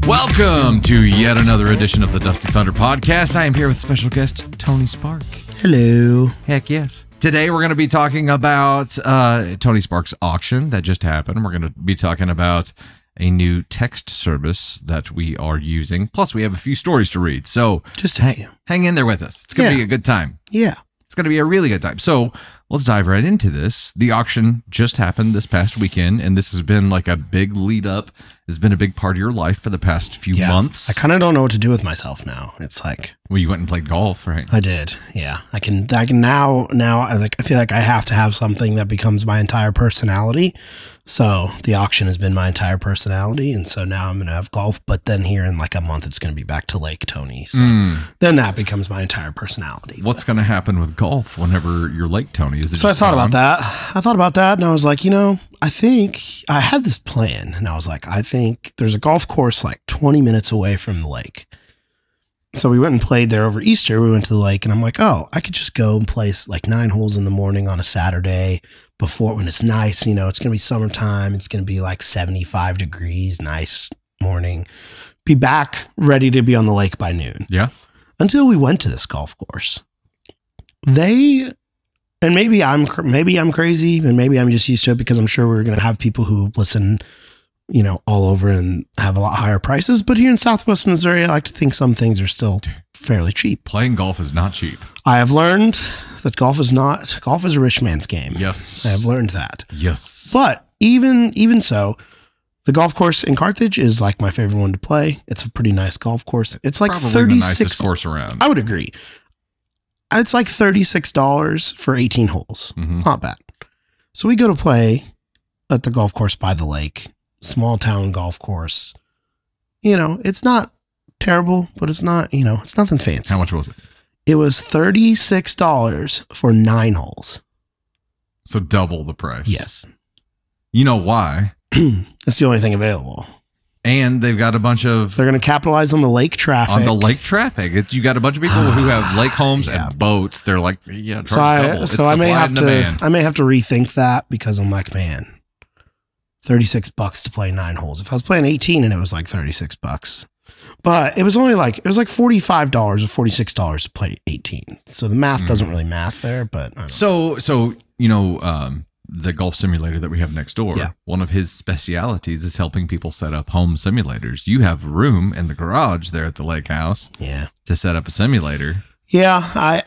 Welcome to yet another edition of the Dusty Thunder Podcast. I am here with special guest Tony Spark. Hello. Heck yes. Today we're going to be talking about Tony Spark's auction that just happened. We're going to be talking about a new text service that we are using. Plus, we have a few stories to read. So just hang in there with us. It's going to be a good time. Yeah. It's going to be a really good time. So let's dive right into this. The auction just happened this past weekend, and this has been like a big lead up. It's been a big part of your life for the past few months. I kind of don't know what to do with myself now. It's like, well, you went and played golf, right? I did. Yeah. I can now I feel like I have to have something that becomes my entire personality. So the auction has been my entire personality. And so now I'm going to have golf, but then here in like a month, it's going to be back to Lake Tony. So then that becomes my entire personality. What's going to happen with golf whenever you're Lake Tony? Is it so I thought about that. And I was like, I think I had this plan and I was like, I think there's a golf course like 20 minutes away from the lake. So we went and played there over Easter. We went to the lake and I'm like, oh, I could just go and play like 9 holes in the morning on a Saturday before when it's nice. It's going to be summertime. It's going to be like 75 degrees, nice morning. Be back ready to be on the lake by noon. Yeah. Until we went to this golf course. And maybe I'm crazy and maybe I'm just used to it because I'm sure we're going to have people who listen, all over and have a lot higher prices. But here in Southwest Missouri, I like to think some things are still fairly cheap. Playing golf is not cheap. I have learned that golf is a rich man's game. Yes. I have learned that. Yes. But even so, the golf course in Carthage is like my favorite one to play. It's a pretty nice golf course. It's like probably 36 the nicest course around. I would agree. It's like $36 for 18 holes. Mm-hmm. Not bad. So we go to play at the golf course by the lake, small town golf course. It's not terrible, but it's not, it's nothing fancy. How much was it? It was $36 for 9 holes. So double the price. Yes. You know why? That's the only thing available. And they've got a bunch of... They're going to capitalize on the lake traffic. You got a bunch of people who have lake homes and boats. They're like, charge double. So I may have to rethink that because I'm like, man, $36 to play 9 holes. If I was playing 18 and it was like $36, but it was only like $45 or $46 to play 18. So the math doesn't really math there, but I don't know. The golf simulator that we have next door, one of his specialities is helping people set up home simulators. You have room in the garage there at the lake house to set up a simulator. Yeah.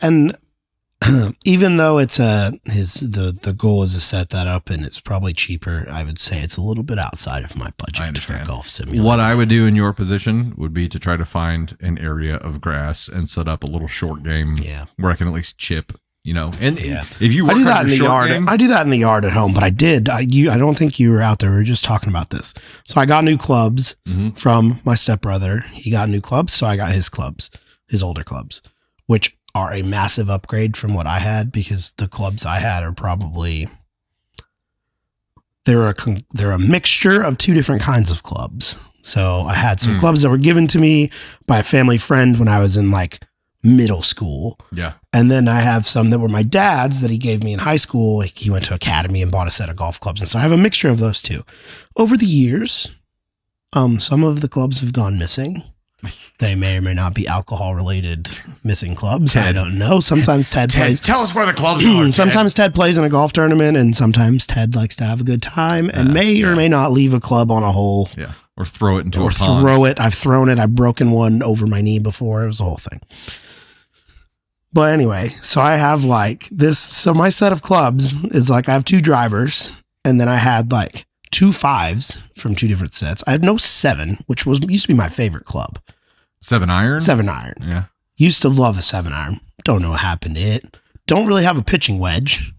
Even though it's the goal is to set that up and it's probably cheaper, I would say it's a little bit outside of my budget for a golf simulator. What I would do in your position would be to try to find an area of grass and set up a little short game where I can at least chip. If you work I do that in the yard. Game, I do that in the yard at home, but I don't think you were out there. We were just talking about this. So I got new clubs from my stepbrother. He got new clubs, so I got his clubs, his older clubs, which are a massive upgrade from what I had because the clubs I had are probably they're a mixture of 2 different kinds of clubs. So I had some clubs that were given to me by a family friend when I was in like middle school. Yeah. And then I have some that were my dad's that he gave me in high school. He went to academy and bought a set of golf clubs. And so I have a mixture of those 2. Over the years, some of the clubs have gone missing. They may or may not be alcohol related missing clubs. I don't know. Sometimes Ted plays. Tell us where the clubs are. Sometimes Ted plays in a golf tournament and sometimes Ted likes to have a good time and may or may not leave a club on a hole. Yeah. Or throw it into a pond. Throw it. I've thrown it. I've broken one over my knee before. It was the whole thing. But anyway, so I have like this. So my set of clubs is like I have 2 drivers and then I had like 2 5s from 2 different sets. I had no 7, which used to be my favorite club. 7 iron? 7 iron. Yeah. Used to love a 7 iron. Don't know what happened to it. Don't really have a pitching wedge.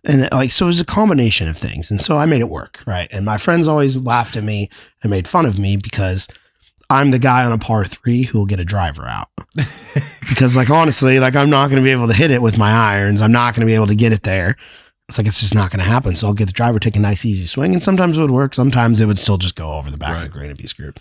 And so it was a combination of things. And so I made it work. Right. And my friends always laughed at me and made fun of me because I'm the guy on a par 3 who will get a driver out because honestly, I'm not going to be able to hit it with my irons. I'm not going to be able to get it there. It's just not going to happen. So I'll get the driver, take a nice easy swing. And sometimes it would work. Sometimes it would still just go over the back of the green and be screwed.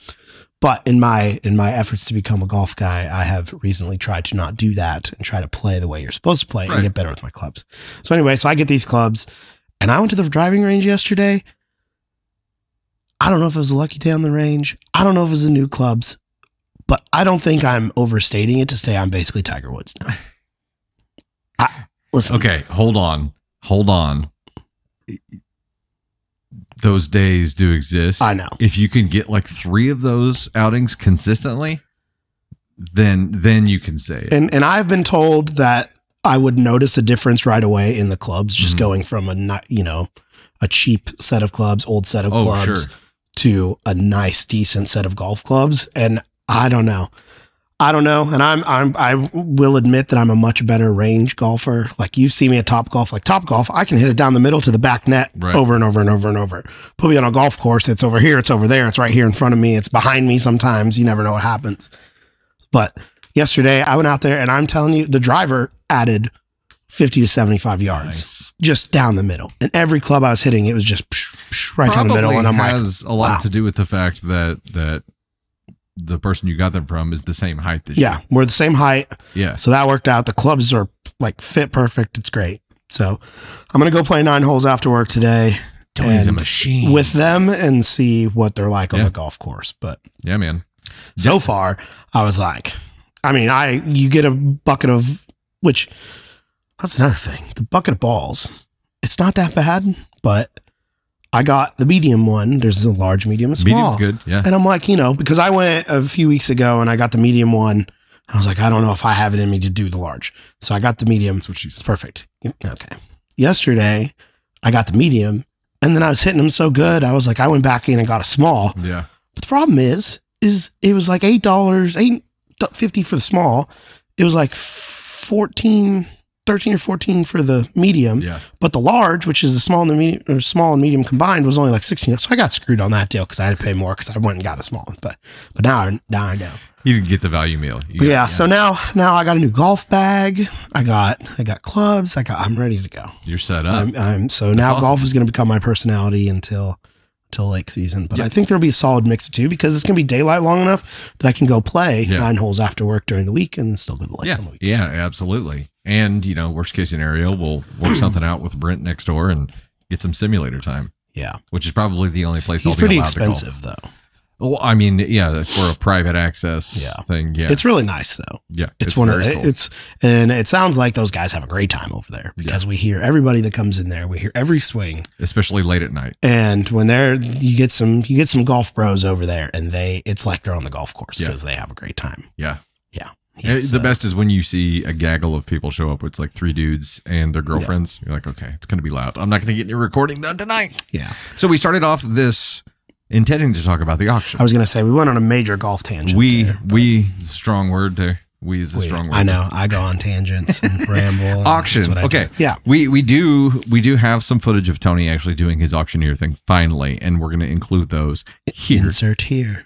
But in my efforts to become a golf guy, I have recently tried to not do that and try to play the way you're supposed to play and get better with my clubs. So anyway, so I get these clubs and I went to the driving range yesterday. I don't know if it was a lucky day on the range. I don't know if it was the new clubs, but I don't think I'm overstating it to say I'm basically Tiger Woods now. Listen. Okay, hold on. Those days do exist. I know. If you can get like 3 of those outings consistently, then you can say it. And I've been told that I would notice a difference right away in the clubs, just going from a cheap set of clubs, old set of clubs, sure, to a nice, decent set of golf clubs. And I don't know. And I will admit that I'm a much better range golfer. Like you see me at Topgolf, I can hit it down the middle to the back net over and over and over and over. Put me on a golf course. It's over here. It's over there. It's right here in front of me. It's behind me. Sometimes you never know what happens. But yesterday I went out there and I'm telling you, the driver added 50 to 75 yards just down the middle. And every club I was hitting, it was just right down the middle. And I'm like, has a lot to do with the fact that the person you got them from is the same height as you. Yeah, we're the same height. Yeah. So that worked out. The clubs are like fit perfect. It's great. So I'm going to go play 9 holes after work today. Tony's a machine. With them and see what they're like on the golf course. But yeah, man. So far, I was like, you get a bucket of, which that's another thing. The bucket of balls, it's not that bad, but I got the medium one. There's a large, medium, and small. Medium's good, yeah. And I'm like, because I went a few weeks ago and I got the medium one. I was like, I don't know if I have it in me to do the large. So I got the medium. That's what she said. It's perfect. Okay. Yesterday, I got the medium, and then I was hitting them so good, I was like, I went back in and got a small. Yeah. But the problem is it was like $8.50 for the small. It was like 13 or 14 for the medium. Yeah. But the large, which is the small and the medium, or small and medium combined, was only like 16. So I got screwed on that deal because I had to pay more because I went and got a small one. But now I know. You didn't get the value meal. So now I got a new golf bag. I got clubs. I'm ready to go. You're set up. So now golf is going to become my personality until lake season. But I think there'll be a solid mix of two because it's going to be daylight long enough that I can go play 9 holes after work during the week and still go to the lake on the weekend. Yeah, absolutely. And, worst case scenario, we'll work something out with Brent next door and get some simulator time. Yeah. Which is probably the only place He's I'll be pretty allowed expensive, to golf. though. Well, I mean, for a private access thing, It's really nice, though. Yeah. It's one of the, and it sounds like those guys have a great time over there because we hear everybody that comes in there. We hear every swing, especially late at night. And when you get some golf bros over there, and it's like they're on the golf course because they have a great time. Yeah. Yeah. The best is when you see a gaggle of people show up. It's like 3 dudes and their girlfriends. You're like, okay, it's going to be loud. I'm not going to get any recording done tonight. Yeah. So we started off this intending to talk about the auction. I was going to say we went on a major golf tangent. We is a strong word there. We is a strong word. I know. I go on tangents and ramble. Auction. Okay. Yeah. We do have some footage of Tony actually doing his auctioneer thing finally, and we're going to include those here. Insert here.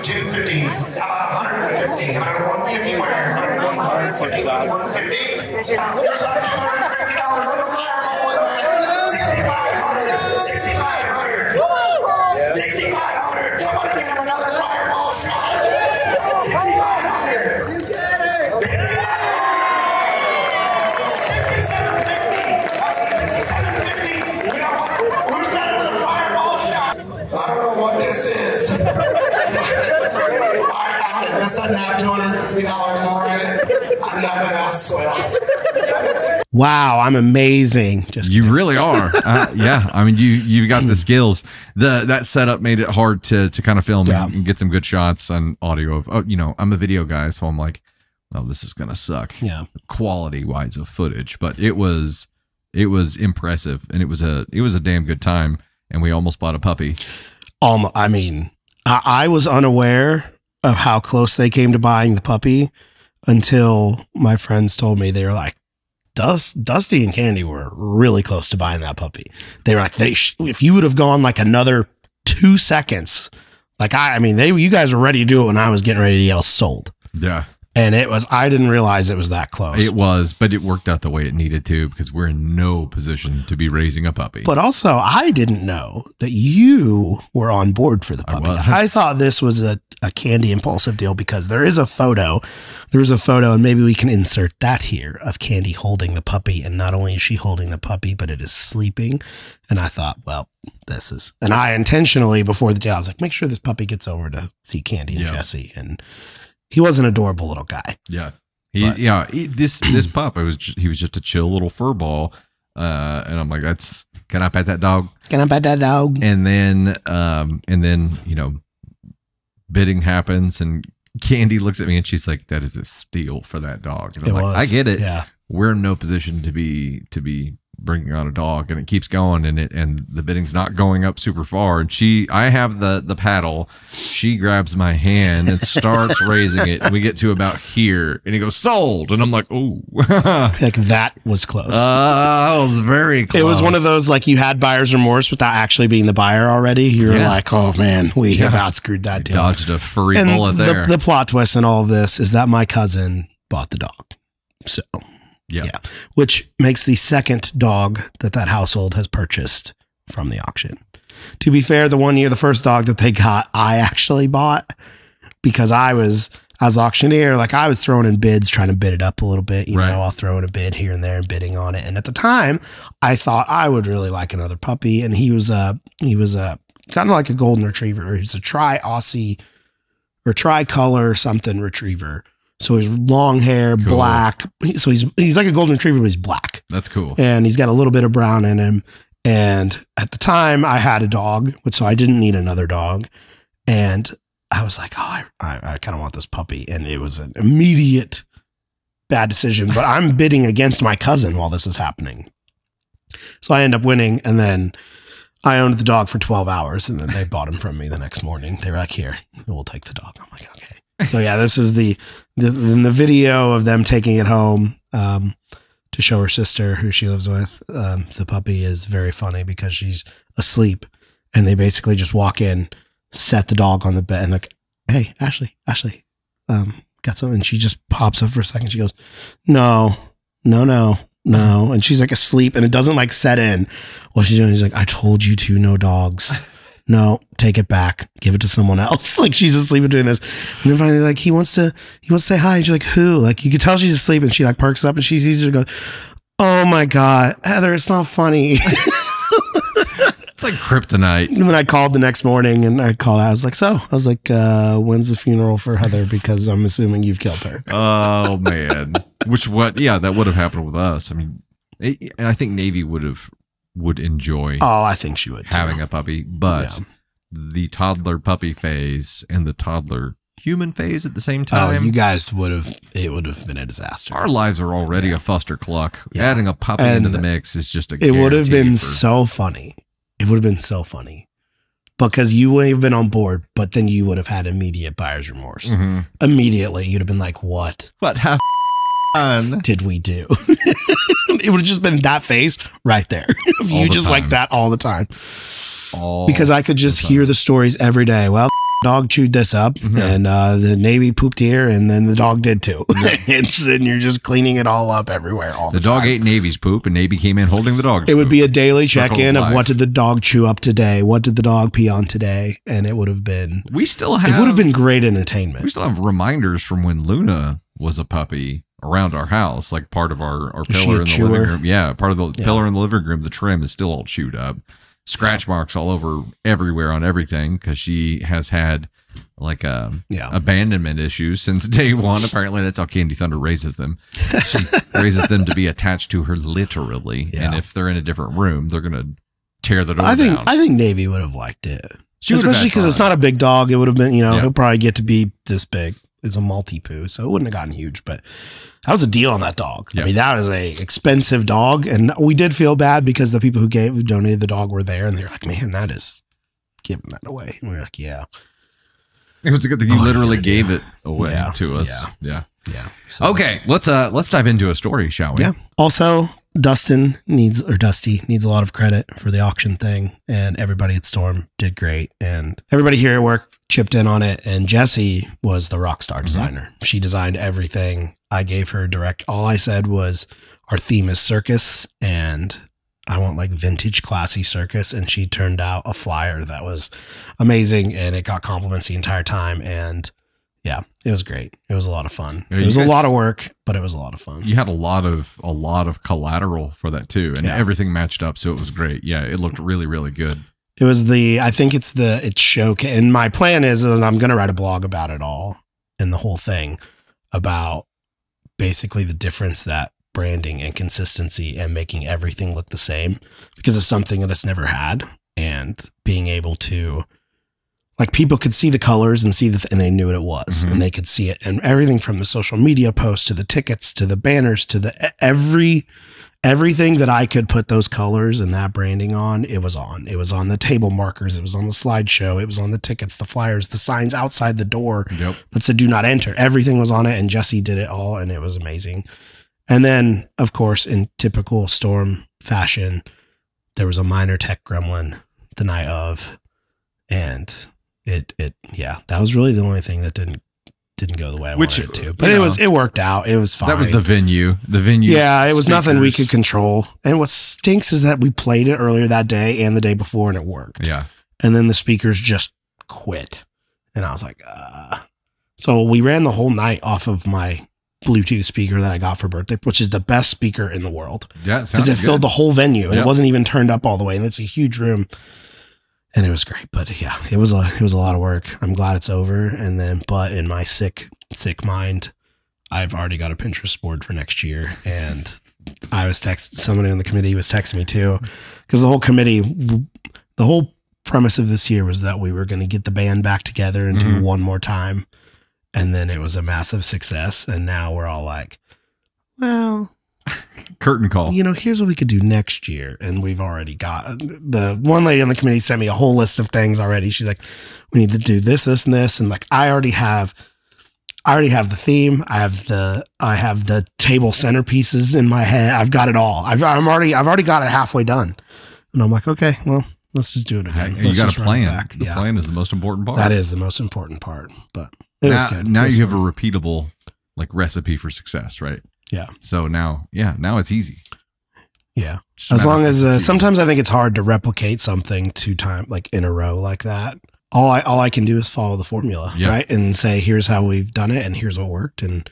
250, how about 150, how about 150 where? 150, 150. There's about $250 worth of fireball in there. 6,500, 6,500, 6,500. Somebody get him another fireball shot. 6,500. You get it. 6,750. 6,750. Who's got another fireball shot? I don't know what this is. This doesn't have $250 more in it. I'm not going to ask Squill. Wow, I'm amazing. You really are. Yeah, I mean, you got the skills. That setup made it hard to kind of film and get some good shots and audio of. I'm a video guy, so I'm like, oh, this is gonna suck. Yeah, quality wise of footage, but it was impressive, and it was a damn good time. And we almost bought a puppy. I mean, I was unaware of how close they came to buying the puppy until my friends told me. They were like, Dusty and Candy were really close to buying that puppy. They were like, if you would have gone like another 2 seconds, like you guys were ready to do it when I was getting ready to yell sold. Yeah. And I didn't realize it was that close. It was, but it worked out the way it needed to because we're in no position to be raising a puppy. But also, I didn't know that you were on board for the puppy. I thought this was a a candy impulsive deal because there is a photo. There's a photo, and maybe we can insert that here of Candy holding the puppy. And not only is she holding the puppy, but it is sleeping. And I thought, well, this is, and I intentionally before the day, I was like, make sure this puppy gets over to see Candy and Jesse. And he was an adorable little guy. Yeah. This pup, he was just a chill little fur ball. And I'm like, can I pet that dog? Can I pet that dog? And then, bidding happens and Candy looks at me and she's like, that is a steal for that dog. And I'm like, I get it. Yeah. We're in no position to be bringing on a dog, and it keeps going, and the bidding's not going up super far. And I have the paddle. She grabs my hand and starts raising it. And we get to about here, and he goes, sold. And I'm like, oh, like that was close. That was very close. It was one of those, like, you had buyer's remorse without actually being the buyer already. You're like, oh man, we about screwed that deal. Dodged a free bullet there. The plot twist in all of this is that my cousin bought the dog. So yeah, which makes the second dog that household has purchased from the auction. To be fair, the first dog that they got, I actually bought because I was, as auctioneer, like I was throwing in bids, trying to bid it up a little bit. You know, I'll throw in a bid here and there and bidding on it. And at the time, I thought I would really like another puppy, and he was kind of like a golden retriever. He was a tri-Aussie or tricolor something retriever. So he's long hair, black. So he's like a golden retriever, but he's black. That's cool. And he's got a little bit of brown in him. And at the time I had a dog, so I didn't need another dog. And I was like, oh, I kind of want this puppy. And it was an immediate bad decision, but I'm bidding against my cousin while this is happening. So I end up winning. And then I owned the dog for 12 hours, and then they bought him from me the next morning. They were like, here, we'll take the dog. I'm like, okay. So yeah, this is the video of them taking it home to show her sister who she lives with. The puppy is very funny because she's asleep, and they basically just walk in, set the dog on the bed, and like, hey, Ashley, got some? And she just pops up for a second. She goes, no. And she's like asleep, and it doesn't like set in. What she's doing is like, I told you to, no dogs. No, take it back. Give it to someone else. Like she's asleep and doing this. And then finally, like, he wants to say hi. And she's like, who? Like you can tell she's asleep, and she like perks up, and she sees her go, oh my God, Heather, it's not funny. It's like kryptonite. And then I called the next morning, and I was like, when's the funeral for Heather? Because I'm assuming you've killed her. Oh man. That would have happened with us. I mean, and I think Navy would enjoy. Oh, I think she would having a puppy, but the toddler puppy phase and the toddler human phase at the same time. Oh, you guys it would have been a disaster. Our lives are already a fuster cluck. Yeah. Adding a puppy into the mix is just it would have been so funny. It would have been so funny because you would have been on board, but then you would have had immediate buyer's remorse. Mm-hmm. Immediately, you'd have been like, what did we do? It would have just been that face right there. If you just like that all the time. Because I could just hear the stories every day. Well, dog chewed this up, and the Navy pooped here, and then the dog did too. And you're just cleaning it all up everywhere all the time. The dog ate Navy's poop, and Navy came in holding the dog. It would be a daily check-in of what did the dog chew up today? What did the dog pee on today? And it would have been... It would have been great entertainment. We still have reminders from when Luna was a puppy around our house, like part of our pillar in the living room. Yeah, part of the pillar in the living room, the trim is still all chewed up. Scratch marks all over everywhere on everything because she has had like abandonment issues since day one. Apparently that's how Candy Thunder raises them. She raises them to be attached to her literally. And if they're in a different room, they're going to tear the door down. I think Navy would have liked it. Especially because it's not a big dog. It would have been, he'll probably get to be this big. It's a multi-poo, so it wouldn't have gotten huge, but that was a deal on that dog. I mean, that was a expensive dog, and we did feel bad because the people who donated the dog were there, and they're like, man, that is giving that away. And we were like, yeah. It was a good thing you literally gave it away to us. Yeah. So, okay, let's dive into a story, shall we? Yeah. Also, Dusty needs a lot of credit for the auction thing, and everybody at Storm did great, and everybody here at work chipped in on it, and Jessie was the rock star designer. She designed everything. I gave her all I said was our theme is circus, and I want like vintage classy circus. And she turned out a flyer that was amazing, and it got compliments the entire time. And yeah, it was great. It was a lot of fun. Yeah, it was a lot of work, but it was a lot of fun. You had a lot of collateral for that too, and everything matched up, so it was great. Yeah, it looked really, really good. It was I think it's showcase. And my plan is, and I'm going to write a blog about it all and the whole thing, about basically the difference that branding and consistency and making everything look the same, because it's something that it's never had. And being able to, like, people could see the colors and see and they knew what it was, and they could see it, and everything from the social media posts to the tickets to the banners to the everything that I could put those colors and that branding on, it was on. It was on the table markers. It was on the slideshow. It was on the tickets, the flyers, the signs outside the door that said "Do not enter." Everything was on it, and Jesse did it all, and it was amazing. And then, of course, in typical Storm fashion, there was a minor tech gremlin the night of, and that was really the only thing that didn't go the way I wanted it to. But it worked out. It was fine. That was the venue. Yeah, it was nothing we could control. And what stinks is that we played it earlier that day and the day before, and it worked. Yeah. And then the speakers just quit. And I was like, So we ran the whole night off of my Bluetooth speaker that I got for birthday, which is the best speaker in the world. Yeah, because it filled the whole venue, and it wasn't even turned up all the way. And it's a huge room. And it was great, but yeah, it was a lot of work. I'm glad it's over. And then, but in my sick mind, I've already got a Pinterest board for next year. And I was somebody on the committee was texting me too, because the whole premise of this year was that we were going to get the band back together and do one more time. And then it was a massive success. And now we're all like, well, curtain call. Here's what we could do next year. And we've already got, the one lady on the committee sent me a whole list of things already. She's like, we need to do this, this, and this. And like, I already have the theme. I have the table centerpieces in my head. I've got it all. I've already got it halfway done. And I'm like, okay, well, let's just do it again. You got a plan. The plan is the most important part. That is the most important part, but it was good. Now you have a repeatable like recipe for success, right? Yeah. So now it's easy. Yeah. As long as sometimes I think it's hard to replicate something 2 times like in a row like that. All I can do is follow the formula, right? And say, here's how we've done it, and here's what worked, and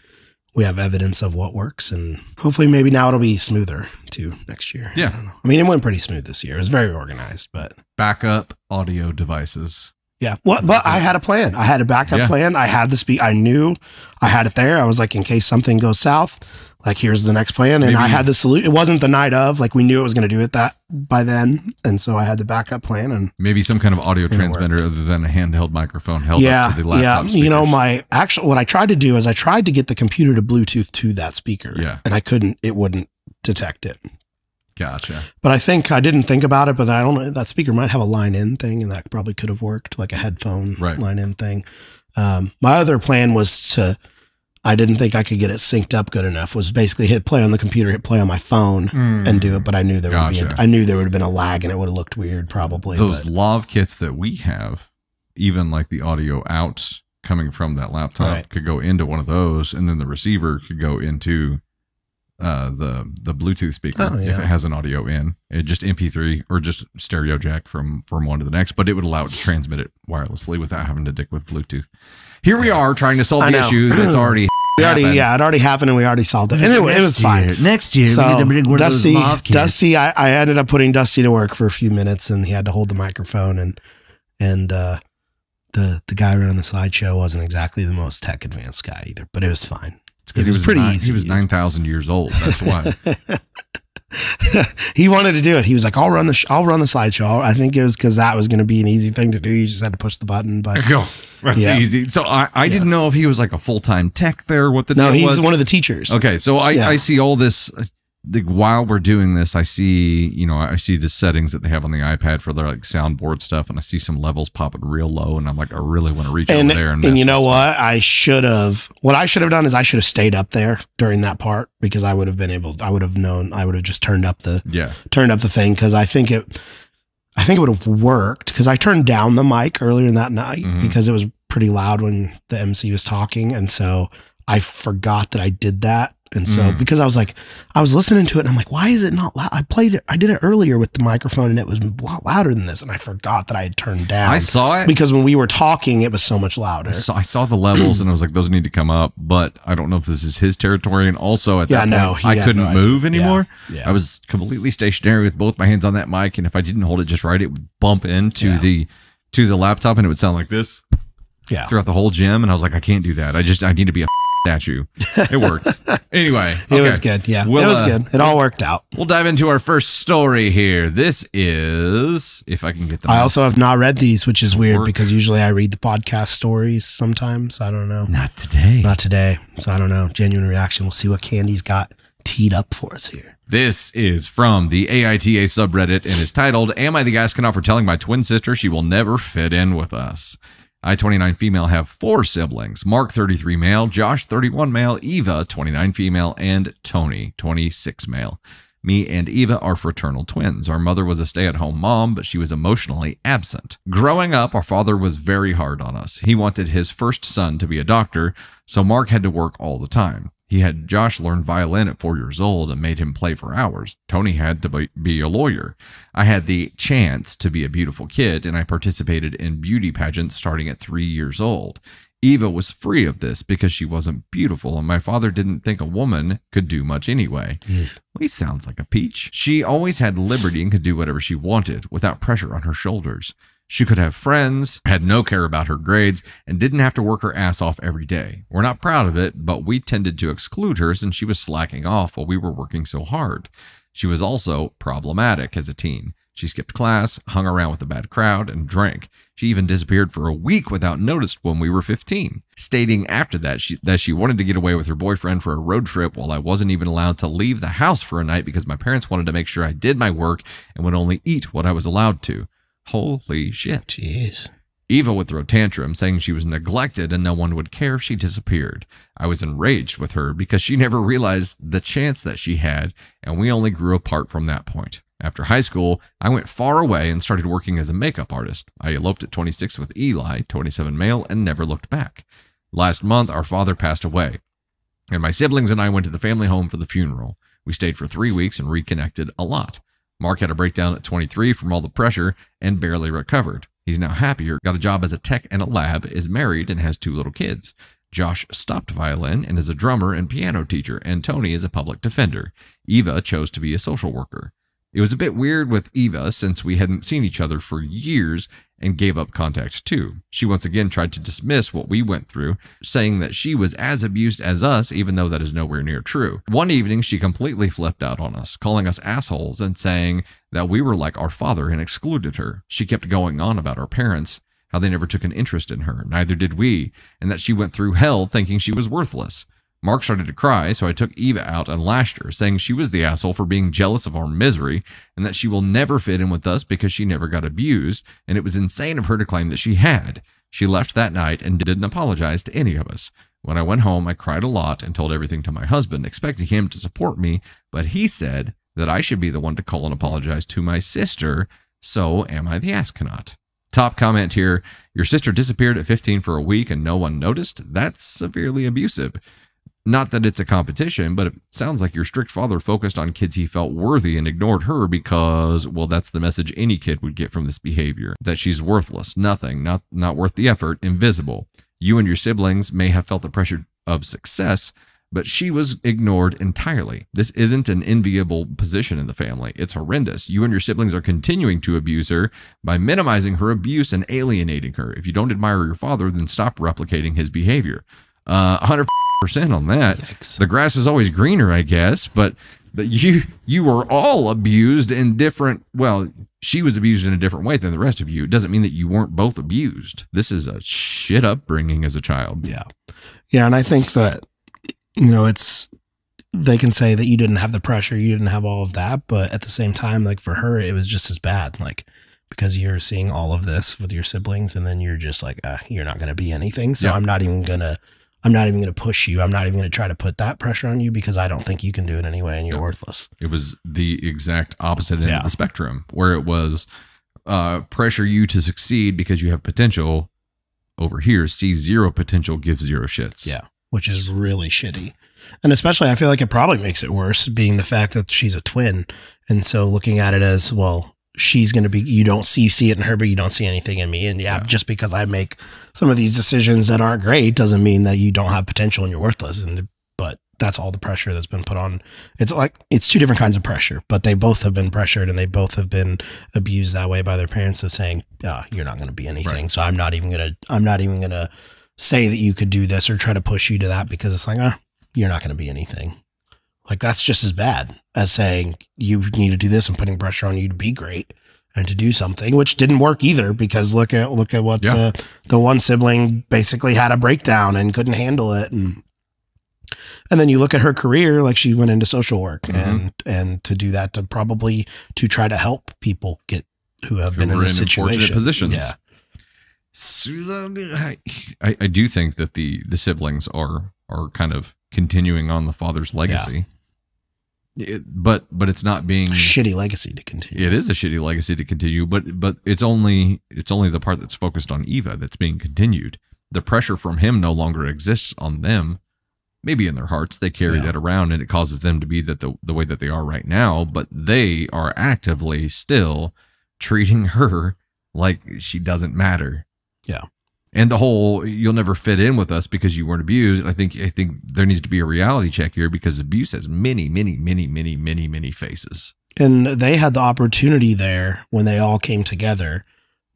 we have evidence of what works, and hopefully maybe now it'll be smoother too next year. Yeah. I don't know. I mean, it went pretty smooth this year. It was very organized, but backup audio devices. Yeah. But I had a plan. I had a backup plan. I had the I knew I had it there. I was like, in case something goes south, like, here's the next plan. And I had the solution. It wasn't the night of, like, we knew it was going to do it that by then. And so I had the backup plan, and maybe some kind of audio transmitter other than a handheld microphone held up to the laptop speakers. What I tried to do is I tried to get the computer to Bluetooth to that speaker. Yeah. And I couldn't, it wouldn't detect it. Gotcha. But I didn't think about it, but I don't know, that speaker might have a line in thing, and that probably could have worked, like a headphone line in thing. My other plan was I didn't think I could get it synced up good enough, was basically hit play on the computer, hit play on my phone and do it. But I knew there would have been a lag, and it would have looked weird probably. Those lav kits that we have, even like the audio out coming from that laptop could go into one of those, and then the receiver could go into the Bluetooth speaker if it has an audio in. It just MP3 or just stereo jack from one to the next, but it would allow it to transmit it wirelessly without having to dick with Bluetooth. Here we are trying to solve the issue that's already happened. It already happened, and we already solved it. Anyway, it was fine. Next year, so we're going to bring one of those lav kits. Dusty, I ended up putting Dusty to work for a few minutes, and he had to hold the microphone, and the guy running the slideshow wasn't exactly the most tech advanced guy either, but it was fine. Because he was pretty easy. He was 9,000 years old. That's why. He wanted to do it. He was like, I'll run the slideshow. I think it was because that was going to be an easy thing to do. You just had to push the button. But that's easy. So I didn't know if he was like a full-time tech there. What the deal was. No, he's one of the teachers. Okay, so I see all this. While we're doing this, I see the settings that they have on the iPad for their like soundboard stuff, and I see some levels popping real low, and I'm like, I really want to reach over there and you know what? I should have done is I should have stayed up there during that part, because I would have just turned up the thing, because I think it would have worked, because I turned down the mic earlier in that night because it was pretty loud when the MC was talking, and so I forgot that I did that. And so, because I was listening to it and I'm like, why is it not loud? I did it earlier with the microphone and it was a lot louder than this. And I forgot that I had turned down. I saw it. Because when we were talking, it was so much louder. I saw the levels and I was like, those need to come up, but I don't know if this is his territory. And also at that point, I couldn't move anymore. Yeah. I was completely stationary with both my hands on that mic. And if I didn't hold it just right, it would bump into the laptop and it would sound like this throughout the whole gym. And I was like, I can't do that. I need to be a statue. It worked. Anyway, it was good. Yeah, it was good. It all worked out. We'll dive into our first story here. This is, if I can get the. I also have not read these, which is weird because usually I read the podcast stories sometimes. I don't know. Not today. Not today. So I don't know. Genuine reaction. We'll see what Candy's got teed up for us here. This is from the AITA subreddit and is titled, "Am I the Astronaut for telling my twin sister she will never fit in with us?" I, 29 female, have 4 siblings. Mark, 33 male, Josh, 31 male, Eva, 29 female, and Tony, 26 male. Me and Eva are fraternal twins. Our mother was a stay-at-home mom, but she was emotionally absent. Growing up, our father was very hard on us. He wanted his first son to be a doctor, so Mark had to work all the time. He had Josh learn violin at 4 years old and made him play for hours. Tony had to be a lawyer. I had the chance to be a beautiful kid, and I participated in beauty pageants starting at 3 years old. Eva was free of this because she wasn't beautiful, and my father didn't think a woman could do much anyway. Well, he sounds like a peach. She always had liberty and could do whatever she wanted without pressure on her shoulders. She could have friends, had no care about her grades, and didn't have to work her ass off every day. We're not proud of it, but we tended to exclude her since she was slacking off while we were working so hard. She was also problematic as a teen. She skipped class, hung around with a bad crowd, and drank. She even disappeared for a week without notice when we were 15, stating after that she wanted to get away with her boyfriend for a road trip while I wasn't even allowed to leave the house for a night because my parents wanted to make sure I did my work and would only eat what I was allowed to. Holy shit. Jeez. Eva would throw tantrums, saying she was neglected and no one would care if she disappeared. I was enraged with her because she never realized the chance that she had, and we only grew apart from that point. After high school, I went far away and started working as a makeup artist. I eloped at 26 with Eli, 27 male, and never looked back. Last month, our father passed away, and my siblings and I went to the family home for the funeral. We stayed for 3 weeks and reconnected a lot. Mark had a breakdown at 23 from all the pressure and barely recovered. He's now happier, got a job as a tech in a lab, is married, and has 2 little kids. Josh stopped violin and is a drummer and piano teacher, and Tony is a public defender. Eva chose to be a social worker. It was a bit weird with Eva since we hadn't seen each other for years and gave up contact too. She once again tried to dismiss what we went through, saying that she was as abused as us, even though that is nowhere near true. One evening, she completely flipped out on us, calling us assholes and saying that we were like our father and excluded her. She kept going on about our parents, how they never took an interest in her, neither did we, and that she went through hell thinking she was worthless. Mark started to cry, so I took Eva out and lashed her, saying she was the asshole for being jealous of our misery and that she will never fit in with us because she never got abused, and it was insane of her to claim that she had. She left that night and didn't apologize to any of us. When I went home, I cried a lot and told everything to my husband, expecting him to support me, but he said that I should be the one to call and apologize to my sister, so am I the astronaut? Top comment here, your sister disappeared at 15 for a week and no one noticed? That's severely abusive. Not that it's a competition, but it sounds like your strict father focused on kids he felt worthy and ignored her because, well, that's the message any kid would get from this behavior, that she's worthless, nothing, not worth the effort, invisible. You and your siblings may have felt the pressure of success, but she was ignored entirely. This isn't an enviable position in the family. It's horrendous. You and your siblings are continuing to abuse her by minimizing her abuse and alienating her. If you don't admire your father, then stop replicating his behavior. 100% on that. Yikes. The grass is always greener, I guess, but you were all abused in different, well, she was abused in a different way than the rest of you. It doesn't mean that you weren't both abused. This is a shit upbringing as a child. Yeah. Yeah, and I think that, you know, they can say that you didn't have the pressure, you didn't have all of that, but at the same time, like for her, it was just as bad, like because you're seeing all of this with your siblings and then you're just like, you're not going to be anything. So yeah. I'm not even going to push you. I'm not even going to try to put that pressure on you because I don't think you can do it anyway and you're worthless. It was the exact opposite end of the spectrum where it was pressure you to succeed because you have potential. Over here, see zero potential, give zero shits. Yeah. which is really shitty. And especially, I feel like it probably makes it worse being the fact that she's a twin. And so looking at it as, well, she's going to be, you see it in her, but you don't see anything in me. And just because I make some of these decisions that aren't great doesn't mean that you don't have potential and you're worthless. But that's all the pressure that's been put on. It's like, it's two different kinds of pressure, but they both have been pressured and they both have been abused that way by their parents of saying, you're not going to be anything. Right. So I'm not even going to say that you could do this or try to push you to that, because it's like, you're not going to be anything. Like, that's just as bad as saying you need to do this and putting pressure on you to be great and to do something, which didn't work either, because look at what the one sibling basically had a breakdown and couldn't handle it. And then you look at her career, like she went into social work and to do that, to try to help people who have been in this situation. Positions. Yeah. So, I do think that the siblings are kind of continuing on the father's legacy. Yeah. But it's not being a shitty legacy to continue. It is a shitty legacy to continue, but it's only the part that's focused on Eva that's being continued. The pressure from him no longer exists on them. Maybe in their hearts they carry that around, and it causes them to be the way that they are right now, but they are actively still treating her like she doesn't matter. Yeah. And the whole, you'll never fit in with us because you weren't abused. I think there needs to be a reality check here, because abuse has many, many, many, many, many, many faces. And they had the opportunity there when they all came together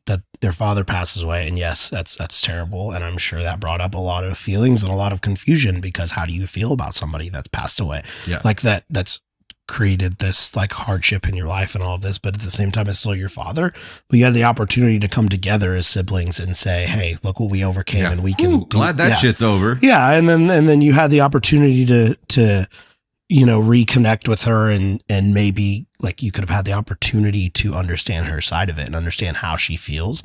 that their father passes away. And yes, that's terrible. And I'm sure that brought up a lot of feelings and a lot of confusion, because how do you feel about somebody that's passed away? Yeah. Like that's created this like hardship in your life and all of this, but at the same time, it's still your father. But you had the opportunity to come together as siblings and say, hey, look what we overcame, and we can glad that shit's over. Yeah. And then you had the opportunity to reconnect with her, and maybe like you could have had the opportunity to understand her side of it and understand how she feels,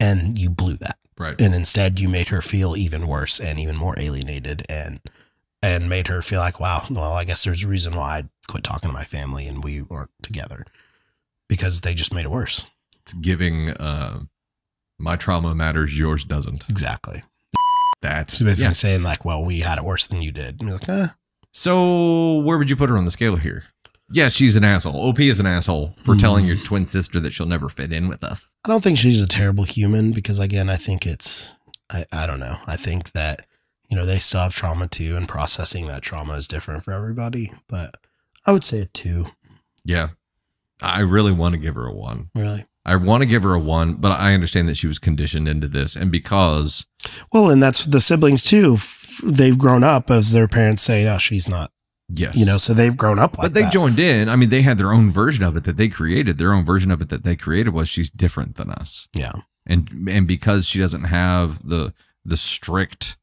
and you blew that. Right. And instead you made her feel even worse and even more alienated, and made her feel like, wow, well, I guess there's a reason why I quit talking to my family and we weren't together, because they just made it worse. It's giving my trauma matters, yours doesn't. Exactly. That's basically saying like, well, we had it worse than you did. And you're like, So where would you put her on the scale here? Yeah, she's an asshole. OP is an asshole for telling your twin sister that she'll never fit in with us. I don't think she's a terrible human, because again, I think I don't know. I think that, they still have trauma too, and processing that trauma is different for everybody, but I would say a 2. Yeah. I really want to give her a 1. Really? I want to give her a 1, but I understand that she was conditioned into this, and because... Well, and that's the siblings too. They've grown up as their parents say, no, she's not. Yes. So they've grown up like that. But they joined in. I mean, they had their own version of it that they created. Their own version of it that they created was, she's different than us. Yeah. And because she doesn't have the strict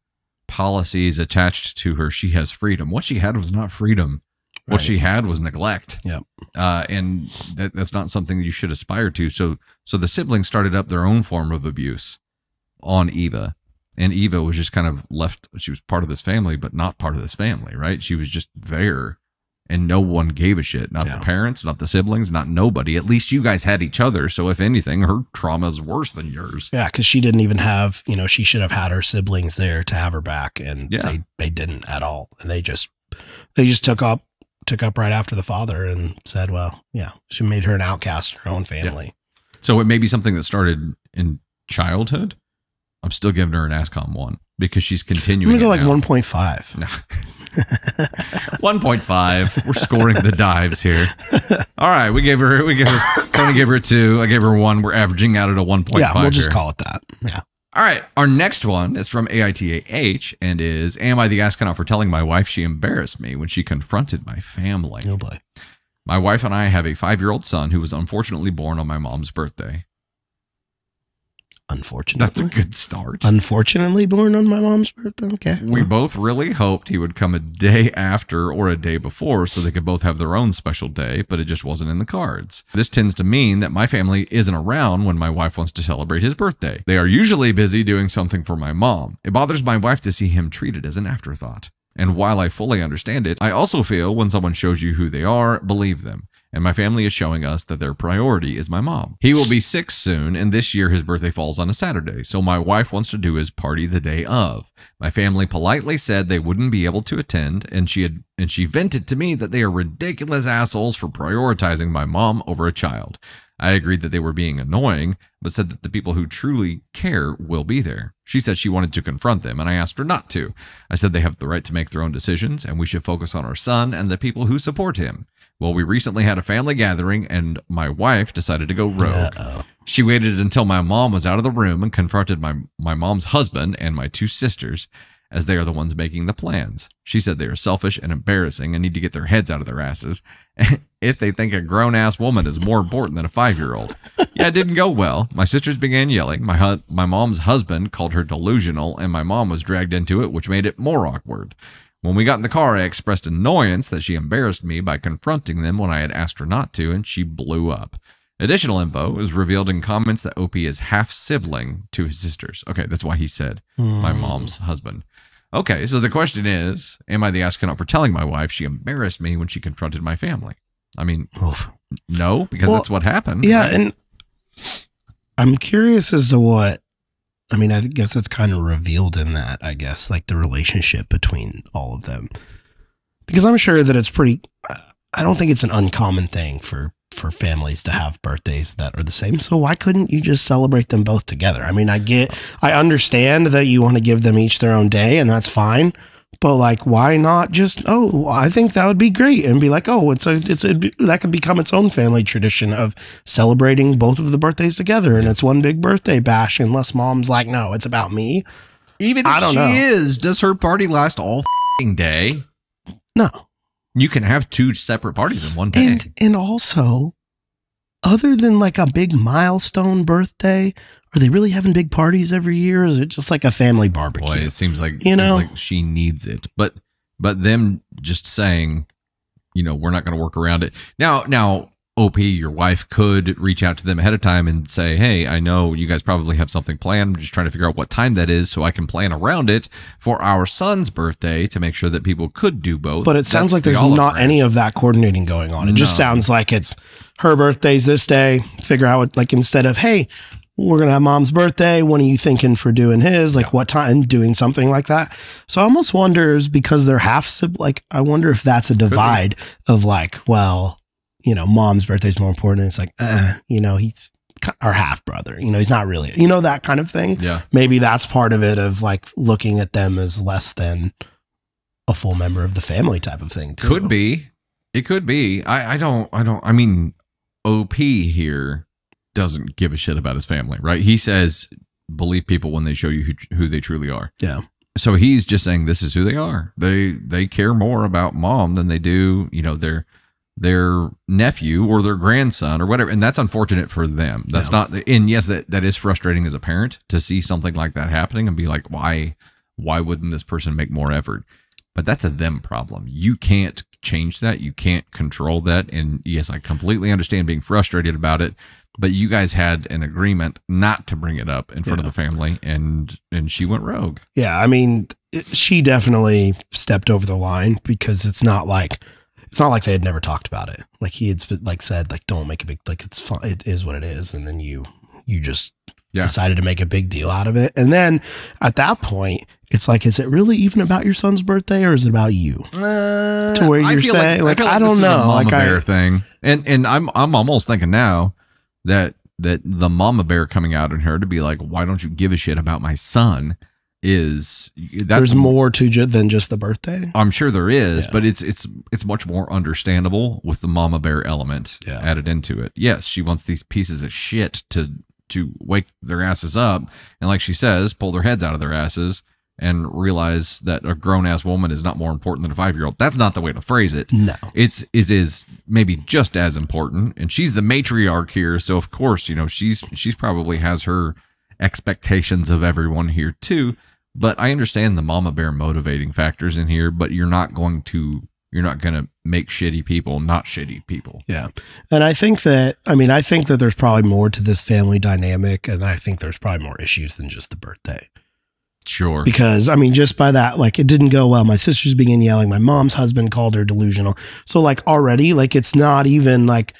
policies attached to her, she has freedom. What she had was not freedom. What she had was neglect. Yep. And that's not something that you should aspire to. So the siblings started up their own form of abuse on Eva. And Eva was just kind of left. She was part of this family, but not part of this family, right? She was just there, and no one gave a shit. Not the parents, not the siblings, not nobody. At least you guys had each other. So if anything, her trauma is worse than yours. Yeah, because she didn't even have, she should have had her siblings there to have her back, and they didn't at all. And they just took up right after the father and said, well, yeah, she made her an outcast in her own family. Yeah. So it may be something that started in childhood. I'm still giving her an ASCOM 1 because she's continuing. I'm going to go like 1.5. No. 1.5. We're scoring the dives here. All right. Tony gave her a 2. I gave her 1. We're averaging out at a 1.5. Yeah, we'll just call it that. Yeah. All right. Our next one is from AITAH and is, am I the astronaut for telling my wife she embarrassed me when she confronted my family? Oh boy. My wife and I have a 5-year-old son who was unfortunately born on my mom's birthday. Unfortunately. That's a good start. Unfortunately born on my mom's birthday. Okay. We both really hoped he would come a day after or a day before so they could both have their own special day, but it just wasn't in the cards. This tends to mean that my family isn't around when my wife wants to celebrate his birthday. They are usually busy doing something for my mom. It bothers my wife to see him treated as an afterthought. And while I fully understand it, I also feel when someone shows you who they are, believe them. and my family is showing us that their priority is my mom. He will be 6 soon, and this year his birthday falls on a Saturday, so my wife wants to do his party the day of. My family politely said they wouldn't be able to attend, and she vented to me that they are ridiculous assholes for prioritizing my mom over a child. I agreed that they were being annoying, but said that the people who truly care will be there. She said she wanted to confront them, and I asked her not to. I said they have the right to make their own decisions, and we should focus on our son and the people who support him. Well, we recently had a family gathering, and my wife decided to go rogue. She waited until my mom was out of the room and confronted my mom's husband and my 2 sisters, as they are the ones making the plans. She said they are selfish and embarrassing and need to get their heads out of their asses if they think a grown-ass woman is more important than a 5-year-old. Yeah, it didn't go well. My sisters began yelling. My mom's husband called her delusional, and my mom was dragged into it, which made it more awkward. When we got in the car, I expressed annoyance that she embarrassed me by confronting them when I had asked her not to, and she blew up. Additional info was revealed in comments that OP is half-sibling to his sisters. Okay, that's why he said my mom's husband. Okay, so the question is, am I the astronaut for telling my wife she embarrassed me when she confronted my family? I mean, no, because that's what happened. Yeah, right? and I'm curious as to what, I mean, I guess it's kind of revealed in that, I guess, like the relationship between all of them. Because I'm sure that it's pretty, I don't think it's an uncommon thing for families to have birthdays that are the same. So why couldn't you just celebrate them both together? I mean, I understand that you want to give them each their own day, and that's fine. But like, why not just, oh, I think that would be great, and be like, oh, that could become its own family tradition of celebrating both of the birthdays together, and it's one big birthday bash, unless mom's like, no, it's about me. Even if she is, does her party last all f***ing day? No. You can have 2 separate parties in one day. And also, other than like a big milestone birthday, are they really having big parties every year? Or is it just like a family barbecue? Boy, it seems like like she needs it. But them just saying, we're not going to work around it. Now, OP, your wife could reach out to them ahead of time and say, hey, I know you guys probably have something planned. I'm just trying to figure out what time that is so I can plan around it for our son's birthday to make sure that people could do both. But it sounds like there's not any of that coordinating going on. It just sounds like it's her birthday's this day. Figure out, like, instead of, hey, we're going to have mom's birthday. When are you thinking for doing his? Like, what time? Doing something like that. So I almost wonder, because they're half, like, I wonder if that's a divide of like, well, mom's birthday is more important. And it's like, he's our half brother, he's not really, that kind of thing. Yeah. Maybe that's part of it, of like looking at them as less than a full member of the family type of thing too. Could be. It could be. I mean, OP here doesn't give a shit about his family, right? He says, believe people when they show you who they truly are. Yeah. So he's just saying this is who they are. They care more about mom than they do, their nephew or their grandson or whatever. And that's unfortunate for them. That's not, and yes, that is frustrating as a parent to see something like that happening and be like, why wouldn't this person make more effort? But that's a them problem. You can't change that. You can't control that. And yes, I completely understand being frustrated about it, but you guys had an agreement not to bring it up in front of the family, and she went rogue. Yeah. I mean, she definitely stepped over the line, because it's not like they had never talked about it. Like, he had said, like, don't make a big, like, it's fine. It is what it is. And then you just decided to make a big deal out of it. And then at that point, it's like, is it really even about your son's birthday, or is it about you? To where you're saying, like, I don't know, like, a mama bear thing. And I'm almost thinking now that the mama bear coming out in her to be like, why don't you give a shit about my son? There's more to than just the birthday. I'm sure there is, but it's much more understandable with the mama bear element added into it. Yes, she wants these pieces of shit to wake their asses up, and like she says, pull their heads out of their asses and realize that a grown-ass woman is not more important than a 5-year-old. That's not the way to phrase it. No. It is maybe just as important, and she's the matriarch here, so of course, she's probably has her expectations of everyone here too. But I understand the mama bear motivating factors in here, but you're not going to make shitty people not shitty people. Yeah. And I think that there's probably more to this family dynamic, and I think there's probably more issues than just the birthday. Sure. Because, I mean, just by that, like, it didn't go well. My sisters began yelling. My mom's husband called her delusional. So, like, already, like, it's not even like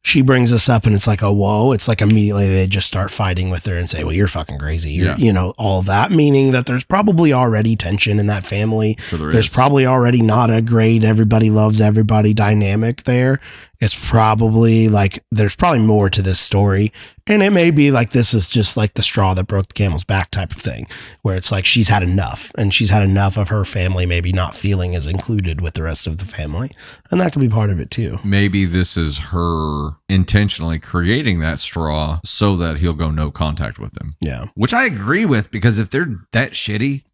she brings us up and it's like, oh, whoa. It's like immediately they just start fighting with her and say, well, you're fucking crazy. You're, you know, all of that, meaning that there's probably already tension in that family. Sure there's probably already not a great everybody loves everybody dynamic there. It's probably like there's probably more to this story. And it may be like this is just like the straw that broke the camel's back type of thing, where it's like she's had enough and she's had enough of her family maybe not feeling as included with the rest of the family. And that could be part of it too. Maybe this is her intentionally creating that straw so that he'll go no contact with him. Yeah. Which I agree with, because if they're that shitty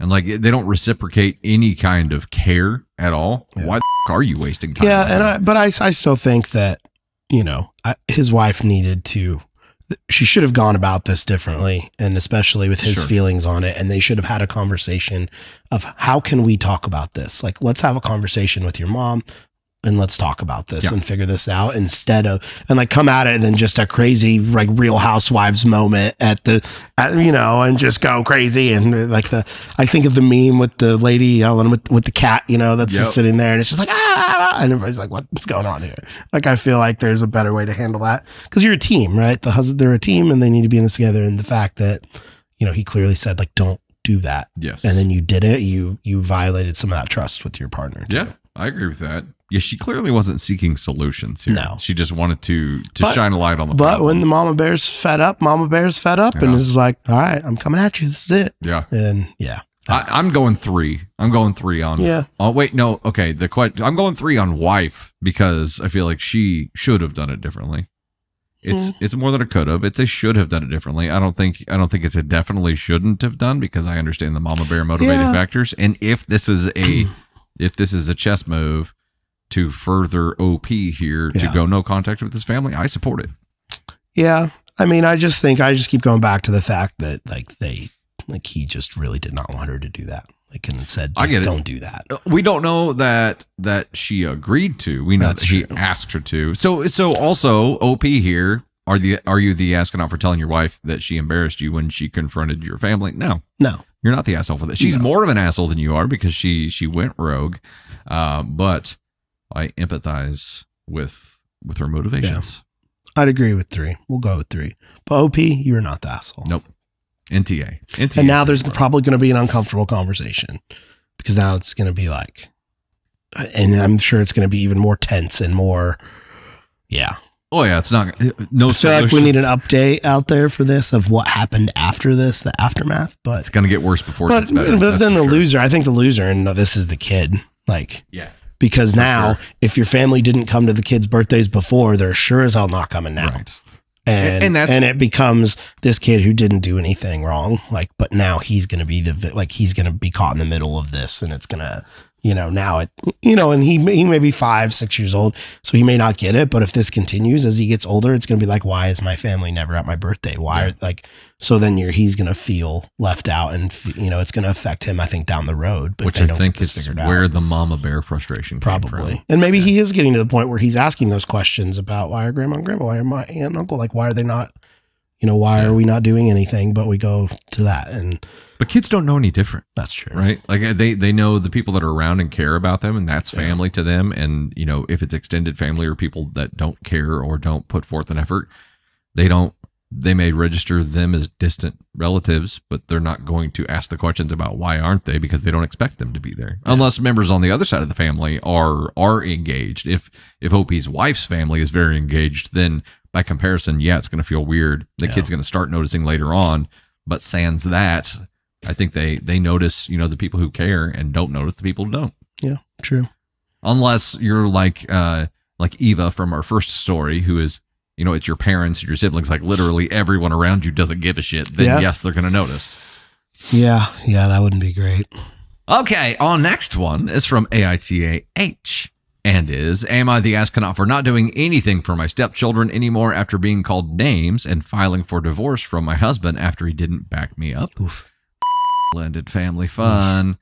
and like they don't reciprocate any kind of care at all, why the f are you wasting time? Yeah. And I still think that, you know, his wife needed to, she should have gone about this differently, and especially with his feelings on it. And they should have had a conversation of how can we talk about this? Like, let's have a conversation with your mom and let's talk about this and figure this out, instead of, and like come at it and then just a crazy, like Real Housewives moment at you know, and just go crazy. And like I think of the meme with the lady yelling with the cat, you know, that's just sitting there and it's just like, and everybody's like, what's going on here? Like, I feel like there's a better way to handle that, because you're a team, right? They're a team and they need to be in this together. And the fact that, you know, he clearly said like, don't do that. Yes. And then you did it. You violated some of that trust with your partner. Yeah, I agree with that. Yeah, she clearly wasn't seeking solutions here. No. She just wanted to shine a light on the But problem. when the mama bear's fed up and is like, all right, I'm coming at you. This is it. Yeah. And I'm going 3. I'm going 3 on. Yeah. Oh, wait, no. Okay. I'm going 3 on wife, because I feel like she should have done it differently. It's more than it could have. It's a should have done it differently. I don't think it's a definitely shouldn't have done, because I understand the mama bear motivating factors. And if this is a chess move to further OP here to go no contact with his family, I support it. Yeah. I mean, I just keep going back to the fact that he just really did not want her to do that. Like, and said, I get it. Don't do that. We don't know that she agreed to. We know that he asked her to. So also OP here. Are you the astronaut for telling your wife that she embarrassed you when she confronted your family? No. You're not the asshole for that. She's more of an asshole than you are, because she went rogue. But I empathize with her motivations. Yeah. I'd agree with 3. We'll go with 3. But OP, you're not the asshole. Nope. NTA. And now there's probably going to be an uncomfortable conversation, because now it's going to be like, and I'm sure it's going to be even more tense and more. Yeah. Oh yeah. It's not no. I feel like we need an update out there for this of what happened after this, the aftermath. But it's going to get worse before it gets better. But then the loser, I think the loser, and this is the kid. Like, because now if your family didn't come to the kids' birthdays before, they're sure as hell not coming now. Right. And it becomes this kid who didn't do anything wrong. Like, but now he's going to be he's going to be caught in the middle of this, and it's going to, you know, now it, you know, and he may be 5, 6 years old, so he may not get it. But if this continues as he gets older, it's going to be like, why is my family never at my birthday? Why so then he's going to feel left out, and you know, it's going to affect him, I think, down the road. But which I think is where the mama bear frustration came from. And maybe he is getting to the point where he's asking those questions about why are grandma and grandpa, why are my aunt and uncle, like, why are they not, you know, why are we not doing anything? But we go to that. But kids don't know any different. That's true. Right? Like they know the people that are around and care about them, and that's family to them. And, you know, if it's extended family or people that don't care or don't put forth an effort, they may register them as distant relatives, but they're not going to ask the questions about why aren't they, because they don't expect them to be there. Unless members on the other side of the family are engaged. If OP's wife's family is very engaged, then by comparison, it's going to feel weird. The kid's going to start noticing later on, but sans that, I think they notice, you know, the people who care, and don't notice the people who don't. Yeah, true. Unless you're like Eva from our first story, who is, you know, it's your parents, your siblings, like literally everyone around you doesn't give a shit. Then yes, they're going to notice. Yeah, that wouldn't be great. Okay, our next one is from AITAH, and is, am I the astronaut for not doing anything for my stepchildren anymore after being called names and filing for divorce from my husband after he didn't back me up? Oof. Blended family fun.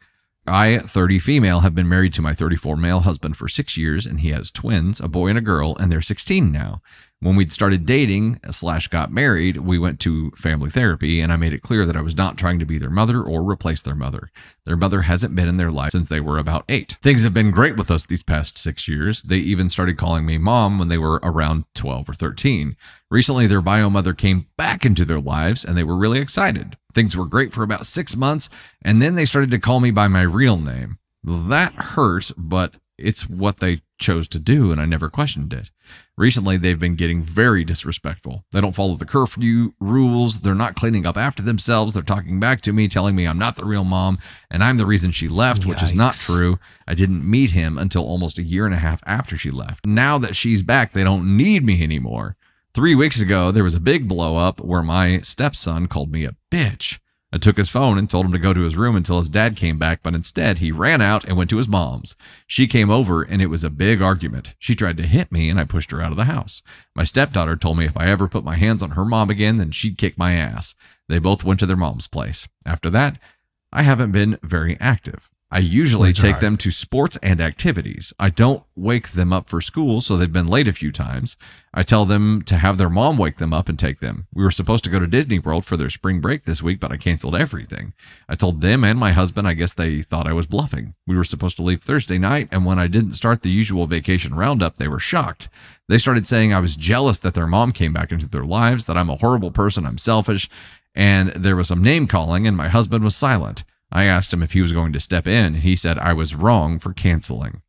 I, 30 female, have been married to my 34 male husband for 6 years, and he has twins, a boy and a girl, and they're 16 now. When we'd started dating / got married, we went to family therapy, and I made it clear that I was not trying to be their mother or replace their mother. Their mother hasn't been in their life since they were about 8. Things have been great with us these past 6 years. They even started calling me mom when they were around 12 or 13. Recently, their bio mother came back into their lives, and they were really excited. Things were great for about 6 months, and then they started to call me by my real name. That hurt, but it's what they chose to do, and I never questioned it. Recently, they've been getting very disrespectful. They don't follow the curfew rules. They're not cleaning up after themselves. They're talking back to me, telling me I'm not the real mom, and I'm the reason she left, which is not true. I didn't meet him until almost a year and a half after she left. Now that she's back, they don't need me anymore. 3 weeks ago, there was a big blow up where my stepson called me a bitch. I took his phone and told him to go to his room until his dad came back, but instead he ran out and went to his mom's. She came over and it was a big argument. She tried to hit me and I pushed her out of the house. My stepdaughter told me if I ever put my hands on her mom again, then she'd kick my ass. They both went to their mom's place. After that, I haven't been very active. I usually take them to sports and activities. I don't wake them up for school, so they've been late a few times. I tell them to have their mom wake them up and take them. We were supposed to go to Disney World for their spring break this week, but I canceled everything. I told them and my husband I guess they thought I was bluffing. We were supposed to leave Thursday night, and when I didn't start the usual vacation roundup, they were shocked. They started saying I was jealous that their mom came back into their lives, that I'm a horrible person, I'm selfish, and there was some name calling, and my husband was silent. I asked him if he was going to step in, and he said I was wrong for canceling.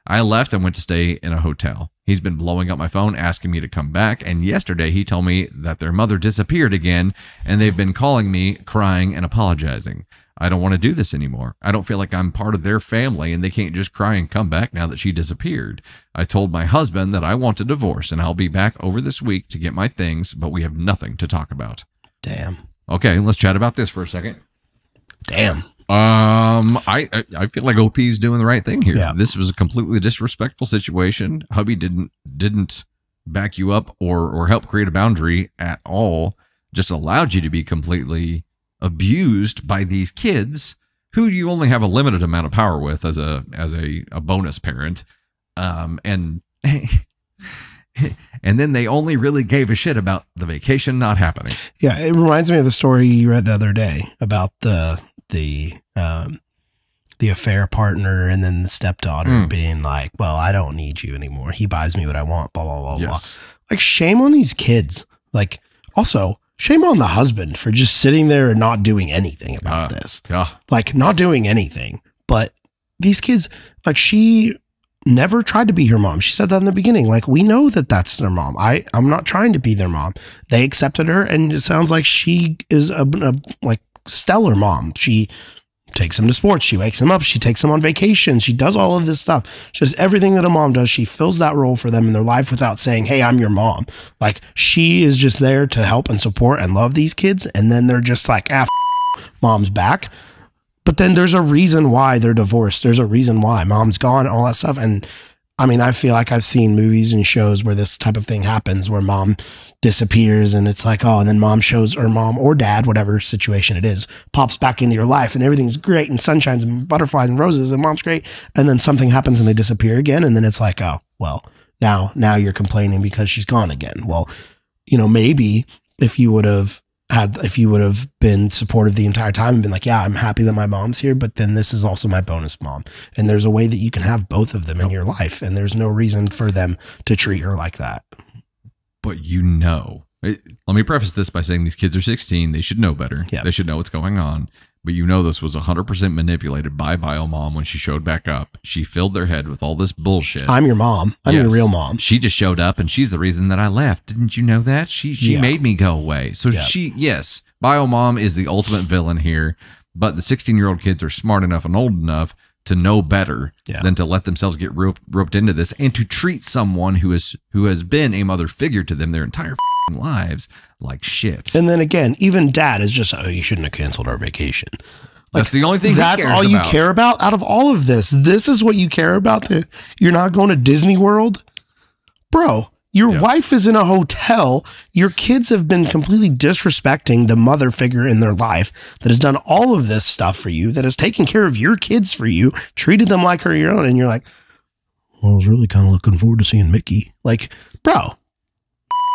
I left and went to stay in a hotel. He's been blowing up my phone, asking me to come back, and yesterday he told me that their mother disappeared again, and they've been calling me, crying, and apologizing. I don't want to do this anymore. I don't feel like I'm part of their family, and they can't just cry and come back now that she disappeared. I told my husband that I want a divorce, and I'll be back over this week to get my things, but we have nothing to talk about. Damn. Okay, let's chat about this for a second. Damn. I feel like OP's doing the right thing here. Yeah. This was a completely disrespectful situation. Hubby didn't back you up or help create a boundary at all. Just allowed you to be completely abused by these kids who you only have a limited amount of power with as a bonus parent. And and then they only really gave a shit about the vacation not happening. Yeah, it reminds me of the story you read the other day about the affair partner and then the stepdaughter being like, well, I don't need you anymore. He buys me what I want, blah, blah, blah, yes. blah. Like, shame on these kids. Like, also, shame on the husband for just sitting there and not doing anything about this. Yeah. Like, not doing anything. But these kids, like, she never tried to be her mom. She said that in the beginning. Like, we know that that's their mom. I'm not trying to be their mom. They accepted her, and it sounds like she is a like stellar mom. She takes them to sports. She wakes them up. She takes them on vacation. She does all of this stuff. She does everything that a mom does. She fills that role for them in their life without saying, hey, I'm your mom. Like, she is just there to help and support and love these kids. And then they're just like, mom's back. But then there's a reason why they're divorced. There's a reason why mom's gone, all that stuff. And I mean, I feel like I've seen movies and shows where this type of thing happens, where mom disappears and it's like, oh, and then mom shows, or mom or dad, whatever situation it is, pops back into your life and everything's great and sunshines and butterflies and roses and mom's great. And then something happens and they disappear again. And then it's like, oh, well, now you're complaining because she's gone again. Well, you know, maybe if you would have been supportive the entire time and been like, yeah, I'm happy that my mom's here, but then this is also my bonus mom. And there's a way that you can have both of them in your life. And there's no reason for them to treat her like that. But let me preface this by saying these kids are 16. They should know better. Yeah. They should know what's going on. But this was 100% manipulated by bio mom when she showed back up. She filled their head with all this bullshit. I'm your mom. I'm your real mom. She just showed up and she's the reason that I left. Didn't you know that? She made me go away. So bio mom is the ultimate villain here. But the 16-year-old kids are smart enough and old enough to know better than to let themselves get roped into this and to treat someone who has been a mother figure to them their entire lives like shit. And then again, even dad is just, oh, you shouldn't have canceled our vacation. Like, that's the only thing that's all you care about out of all of this. This is what you care about. You're not going to Disney World, bro. Your wife is in a hotel. Your kids have been completely disrespecting the mother figure in their life that has done all of this stuff for you, that has taken care of your kids for you, treated them like her your own. And you're like, well, I was really kind of looking forward to seeing Mickey. Like, bro.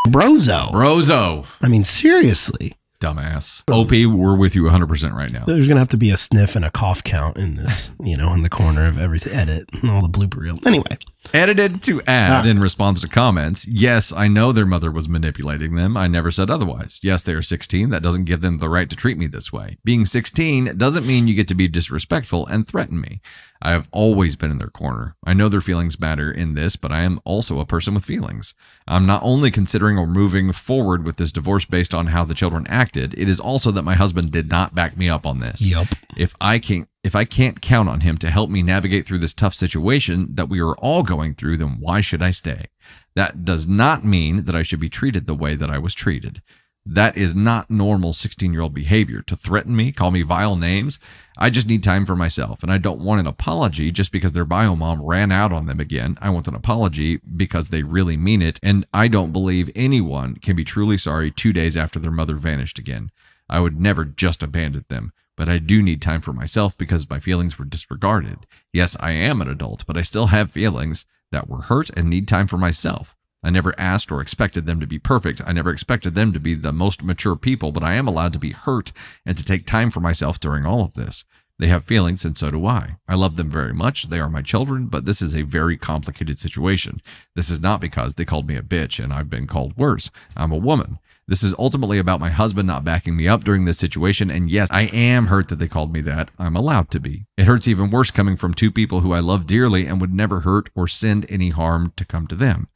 Brozo. I mean, seriously. Dumbass. OP, we're with you 100% right now. There's going to have to be a sniff and a cough count in this, you know, in the corner of every edit and all the blooper reel. Anyway. Edited to add in response to comments. Yes, I know their mother was manipulating them. I never said otherwise. Yes, they are 16. That doesn't give them the right to treat me this way. Being 16 doesn't mean you get to be disrespectful and threaten me. I have always been in their corner. I know their feelings matter in this, but I am also a person with feelings. I'm not only considering or moving forward with this divorce based on how the children acted, it is also that my husband did not back me up on this. Yep. If I can't count on him to help me navigate through this tough situation that we are all going through, then why should I stay? That does not mean that I should be treated the way that I was treated. That is not normal 16-year-old behavior. To threaten me, call me vile names. I just need time for myself, and I don't want an apology just because their bio mom ran out on them again. I want an apology because they really mean it, and I don't believe anyone can be truly sorry 2 days after their mother vanished again. I would never just abandon them, but I do need time for myself because my feelings were disregarded. Yes, I am an adult, but I still have feelings that were hurt and need time for myself. I never asked or expected them to be perfect. I never expected them to be the most mature people, but I am allowed to be hurt and to take time for myself during all of this. They have feelings, and so do I. I love them very much. They are my children, but this is a very complicated situation. This is not because they called me a bitch and I've been called worse. I'm a woman. This is ultimately about my husband not backing me up during this situation, and yes, I am hurt that they called me that. I'm allowed to be. It hurts even worse coming from two people who I love dearly and would never hurt or send any harm to come to them.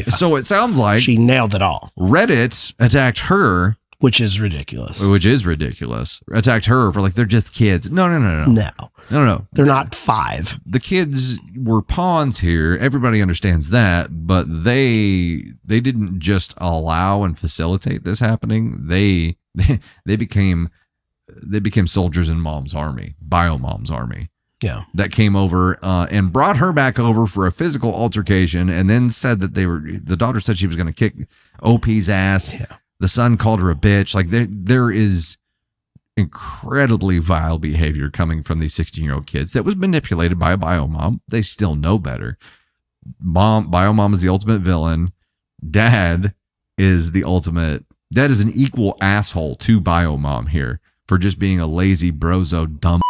So it sounds like she nailed it all. Reddit attacked her. Which is ridiculous. Attacked her for like, they're just kids. No. They're not 5. The kids were pawns here. Everybody understands that, but they didn't just allow and facilitate this happening. They became soldiers in mom's army, bio mom's army. Yeah. That came over and brought her back over for a physical altercation, and then said that the daughter said she was going to kick OP's ass. Yeah. The son called her a bitch. Like there is incredibly vile behavior coming from these 16-year-old kids that was manipulated by a bio mom. They still know better. Bio mom is the ultimate villain. Dad is an equal asshole to bio mom here for just being a lazy brozo dumb.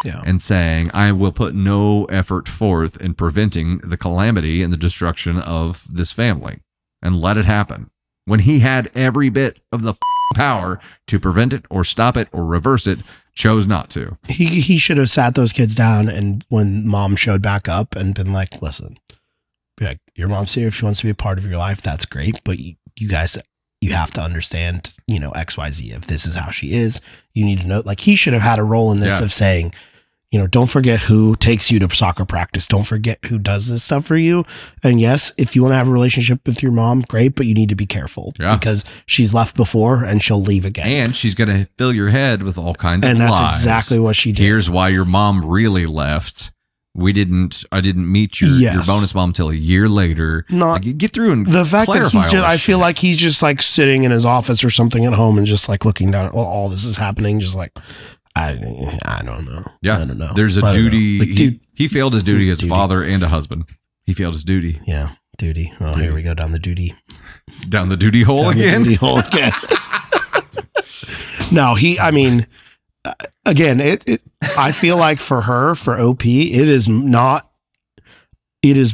Yeah. And saying, I will put no effort forth in preventing the calamity and the destruction of this family and let it happen. When he had every bit of the power to prevent it or stop it or reverse it, chose not to. He should have sat those kids down, and when mom showed back up and been like, listen, be like, your mom's here. If she wants to be a part of your life, that's great. But you guys, you have to understand, you know, XYZ. If this is how she is, you need to know. Like, he should have had a role in this of saying, you know, don't forget who takes you to soccer practice. Don't forget who does this stuff for you. And yes, if you want to have a relationship with your mom, great, but you need to be careful because she's left before and she'll leave again. And she's going to fill your head with all kinds of lies. And that's exactly what she did. Here's why your mom really left. I didn't meet your bonus mom till a year later. Like, get through and the fact that he's just, I feel like he's just like sitting in his office or something at home and just like looking down at all this is happening. Just like, I don't know. Yeah. I don't know. There's a duty. Like, he failed his duty as a father and a husband. He failed his duty. Yeah. Duty. Oh, here we go down the duty. Down the duty hole again. The duty hole again. No, I mean, again, I feel like for OP, it is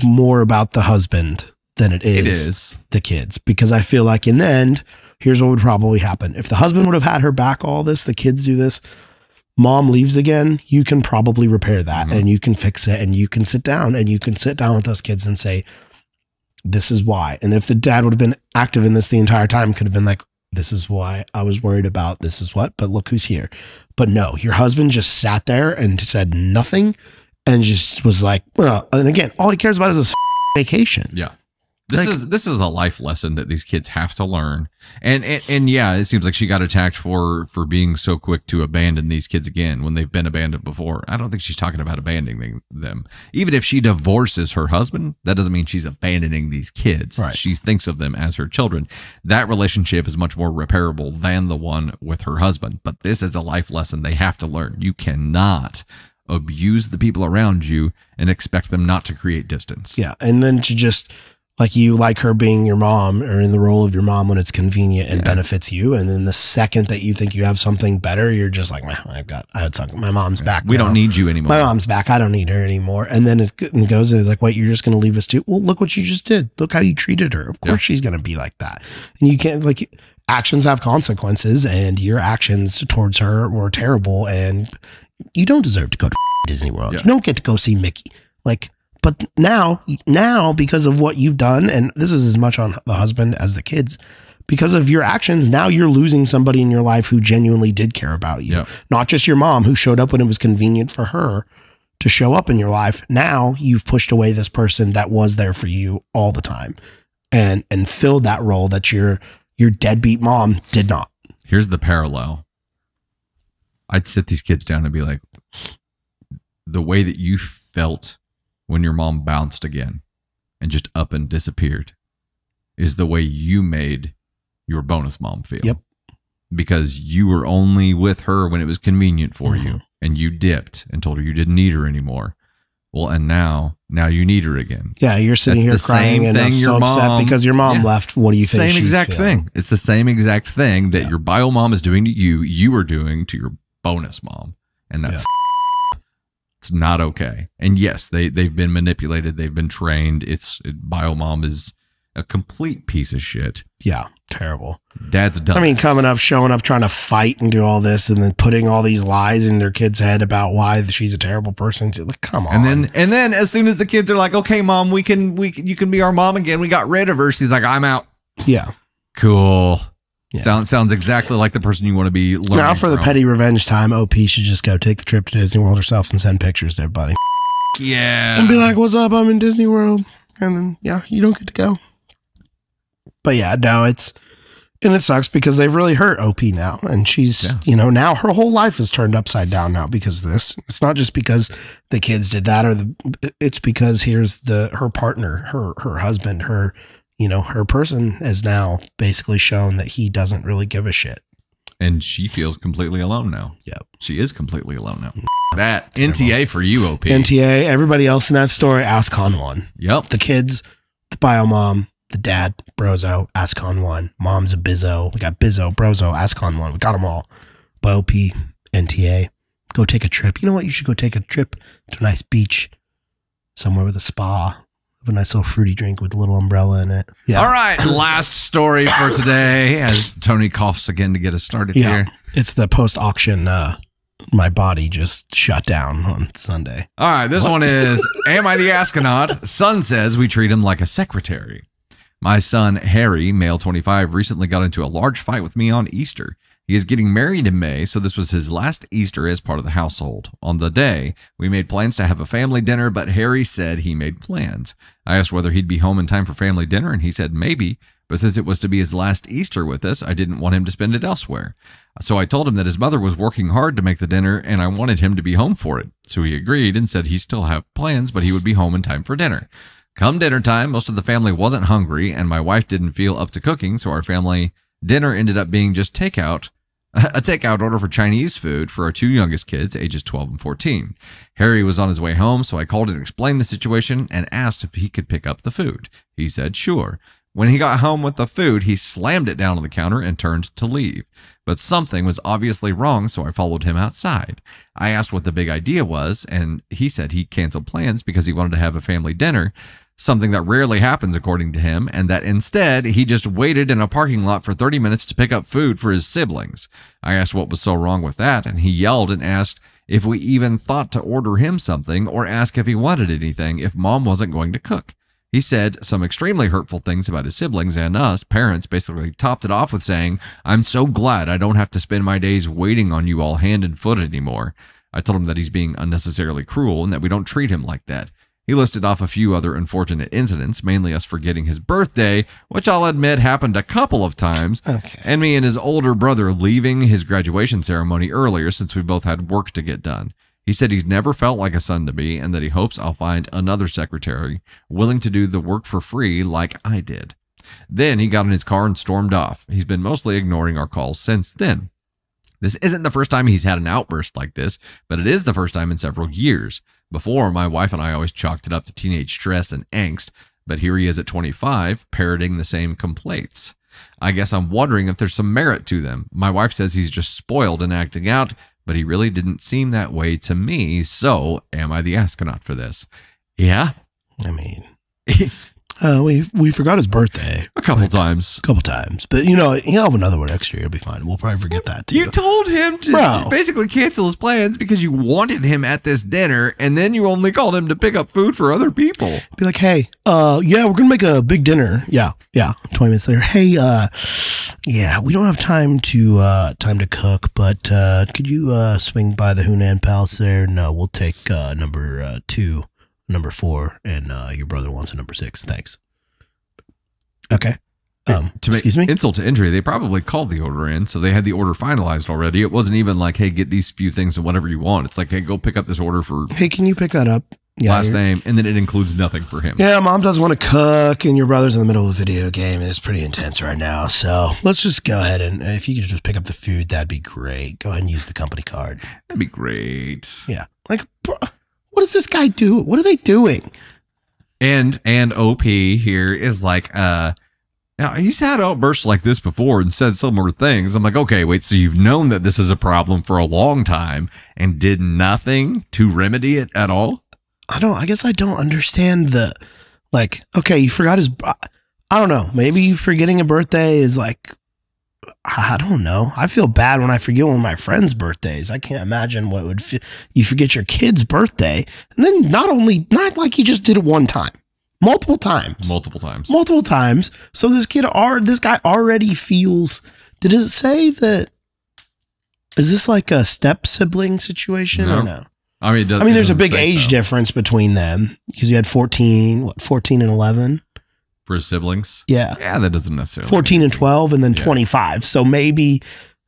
more about the husband than it is the kids, because I feel like in the end, here's what would probably happen. If the husband would have had her back all this, the kids do this, mom leaves again, you can probably repair that and you can fix it and you can sit down with those kids and say, this is why. And if the dad would have been active in this the entire time, could have been like, this is why I was worried about this is what, but look who's here. But no, your husband just sat there and said nothing and just was like, well, and again, all he cares about is a vacation. Yeah. This is a life lesson that these kids have to learn. And yeah, it seems like she got attacked for being so quick to abandon these kids again when they've been abandoned before. I don't think she's talking about abandoning them. Even if she divorces her husband, that doesn't mean she's abandoning these kids. Right. She thinks of them as her children. That relationship is much more repairable than the one with her husband. But this is a life lesson they have to learn. You cannot abuse the people around you and expect them not to create distance. Yeah. And then to just like you like her being your mom or in the role of your mom when it's convenient and benefits you. And then the second that you think you have something better, you're just like, my mom's back. We don't need you anymore. My mom's back. I don't need her anymore. And then it goes, it's like, wait, you're just going to leave us too? Well, look what you just did. Look how you treated her. Of course she's going to be like that. And you can't, like, actions have consequences, and your actions towards her were terrible. And you don't deserve to go to Disney World. You don't get to go see Mickey. Like, but now, because of what you've done, and this is as much on the husband as the kids, because of your actions, now you're losing somebody in your life who genuinely did care about you. Not just your mom who showed up when it was convenient for her to show up in your life. Now you've pushed away this person that was there for you all the time and filled that role that your deadbeat mom did not. Here's the parallel. I'd sit these kids down and be like, the way that you felt when your mom bounced again and just up and disappeared is the way you made your bonus mom feel. Yep. Because you were only with her when it was convenient for you, and you dipped and told her you didn't need her anymore. Well, and now you need her again. Yeah, you're sitting here crying and so upset because your mom left. What do you think? Same exact thing. It's the same exact thing that your bio mom is doing to you. You are doing to your bonus mom, and that's it's not okay. And yes, they've been manipulated. They've been trained. Bio mom is a complete piece of shit. Yeah, terrible. Dad's done. I mean, coming up, showing up, trying to fight and do all this, and then putting all these lies in their kid's head about why she's a terrible person. Like, come on. And then as soon as the kids are like, okay, mom, you can be our mom again. We got rid of her. She's like, I'm out. Yeah. Cool. Yeah. Sounds exactly like the person you want to be learning now for the petty revenge time, OP should just go take the trip to Disney World herself and send pictures to everybody. Yeah. And be like, what's up? I'm in Disney World. And then, you don't get to go. But yeah, no, it sucks because they've really hurt OP now. And she's, now her whole life is turned upside down now because of this. It's not just because the kids did that it's because here's her partner, her husband, her person has now basically shown that he doesn't really give a shit. And she feels completely alone now. Yep. She is completely alone now. That NTA for you, OP. NTA, everybody else in that story, ASCON won. Yep. The kids, the bio mom, the dad, Brozo, ASCON won. Mom's a Bizzo. We got Bizzo, Brozo, ASCON won. We got them all. But OP, NTA, go take a trip. You know what? You should go take a trip to a nice beach somewhere with a spa. A nice little fruity drink with a little umbrella in it. Yeah. All right. Last story for today as Tony coughs again to get us started here. It's the post-auction. My body just shut down on Sunday. All right. This one is, am I the astronaut? Son says we treat him like a secretary. My son, Harry, male 25, recently got into a large fight with me on Easter. He is getting married in May, so this was his last Easter as part of the household. On the day, we made plans to have a family dinner, but Harry said he made plans. I asked whether he'd be home in time for family dinner, and he said maybe, but since it was to be his last Easter with us, I didn't want him to spend it elsewhere. So I told him that his mother was working hard to make the dinner, and I wanted him to be home for it. So he agreed and said he still had plans, but he would be home in time for dinner. Come dinner time, most of the family wasn't hungry, and my wife didn't feel up to cooking, so our family dinner ended up being just a takeout order for Chinese food for our two youngest kids, ages 12 and 14. Harry was on his way home, so I called and explained the situation and asked if he could pick up the food. He said, sure. When he got home with the food, he slammed it down on the counter and turned to leave. But something was obviously wrong, so I followed him outside. I asked what the big idea was, and he said he canceled plans because he wanted to have a family dinner, something that rarely happens according to him, and that instead he just waited in a parking lot for 30 minutes to pick up food for his siblings. I asked what was so wrong with that, and he yelled and asked if we even thought to order him something or ask if he wanted anything if mom wasn't going to cook. He said some extremely hurtful things about his siblings and us, parents, basically topped it off with saying, I'm so glad I don't have to spend my days waiting on you all hand and foot anymore. I told him that he's being unnecessarily cruel and that we don't treat him like that. He listed off a few other unfortunate incidents, mainly us forgetting his birthday, which I'll admit happened a couple of times, and me and his older brother leaving his graduation ceremony earlier since we both had work to get done. He said he's never felt like a son to me and that he hopes I'll find another secretary willing to do the work for free like I did. Then he got in his car and stormed off. He's been mostly ignoring our calls since then. This isn't the first time he's had an outburst like this, but it is the first time in several years. Before, my wife and I always chalked it up to teenage stress and angst, but here he is at 25, parroting the same complaints. I guess I'm wondering if there's some merit to them. My wife says he's just spoiled and acting out, but he really didn't seem that way to me, so am I the astronaut for this? Yeah? I mean, we forgot his birthday. A couple times. But, you know, he'll have another one next year. It'll be fine. We'll probably forget that, too. You told him to basically cancel his plans because you wanted him at this dinner, and then you only called him to pick up food for other people. Be like, hey, yeah, we're going to make a big dinner. Yeah. 20 minutes later. Hey, yeah, we don't have time to cook, but could you swing by the Hunan Palace there? No, we'll take number 2. Number 4, and your brother wants a number 6. Thanks. Okay. Excuse me? Insult to injury, they probably called the order in, so they had the order finalized already. It wasn't even like, hey, get these few things and whatever you want. It's like, hey, go pick up this order for... Hey, can you pick that up? Yeah, last name, and then it includes nothing for him. Yeah, mom doesn't want to cook, and your brother's in the middle of a video game, and it's pretty intense right now. So let's just go ahead, and if you could just pick up the food, that'd be great. Go ahead and use the company card. That'd be great. Yeah. Like, bro, what does this guy do? What are they doing? And OP here is like, now he's had outbursts like this before and said similar things. I'm like, okay, wait, so you've known that this is a problem for a long time and did nothing to remedy it at all? I guess I don't understand like, okay, you forgot his, I don't know. Maybe forgetting a birthday is like, I don't know. I feel bad when I forget one of my friends' birthdays. I can't imagine what would you forget your kid's birthday, and then not like you just did it one time, multiple times. So this guy already feels. Did it say that? Is this like a step sibling situation or no? I mean, there's a big age difference between them because you had 14 and 11. For his siblings? Yeah, that doesn't necessarily 14 and 12 and then 25. So maybe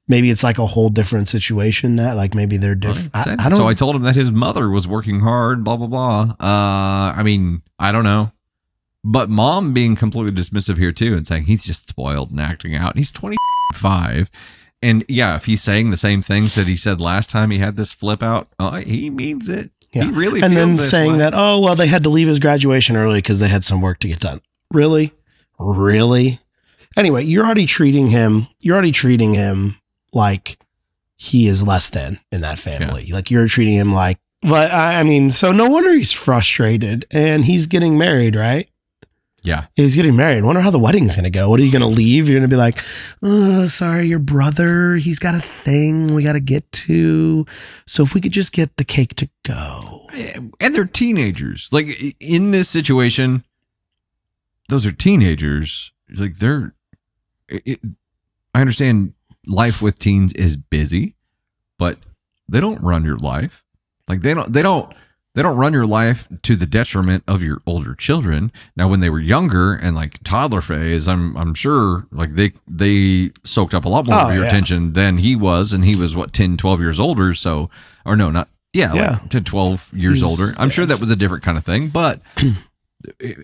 it's like a whole different situation that like maybe they're different. So I told him that his mother was working hard, blah, blah, blah. I mean, I don't know. But mom being completely dismissive here too and saying he's just spoiled and acting out. He's 25. And yeah, if he's saying the same things that he said last time he had this flip out, he means it. Yeah. He really and feels then saying that, oh, well, they had to leave his graduation early because they had some work to get done. Really? Anyway, you're already treating him like he is less than in that family. Yeah. Like you're treating him like, but I mean, so no wonder he's frustrated and he's getting married, right? Yeah. He's getting married. Wonder how the wedding's going to go. What are you going to leave? You're going to be like, oh, sorry, your brother, he's got a thing we got to get to. So if we could just get the cake to go. And they're teenagers. Like in this situation, those are teenagers. Like I understand life with teens is busy, but they don't run your life. Like they don't run your life to the detriment of your older children. Now, when they were younger and like toddler phase, I'm sure like they soaked up a lot more of your attention than he was. And he was what, 10, 12 years older. So, or no, not, like 10, 12 years older. I'm sure that was a different kind of thing, but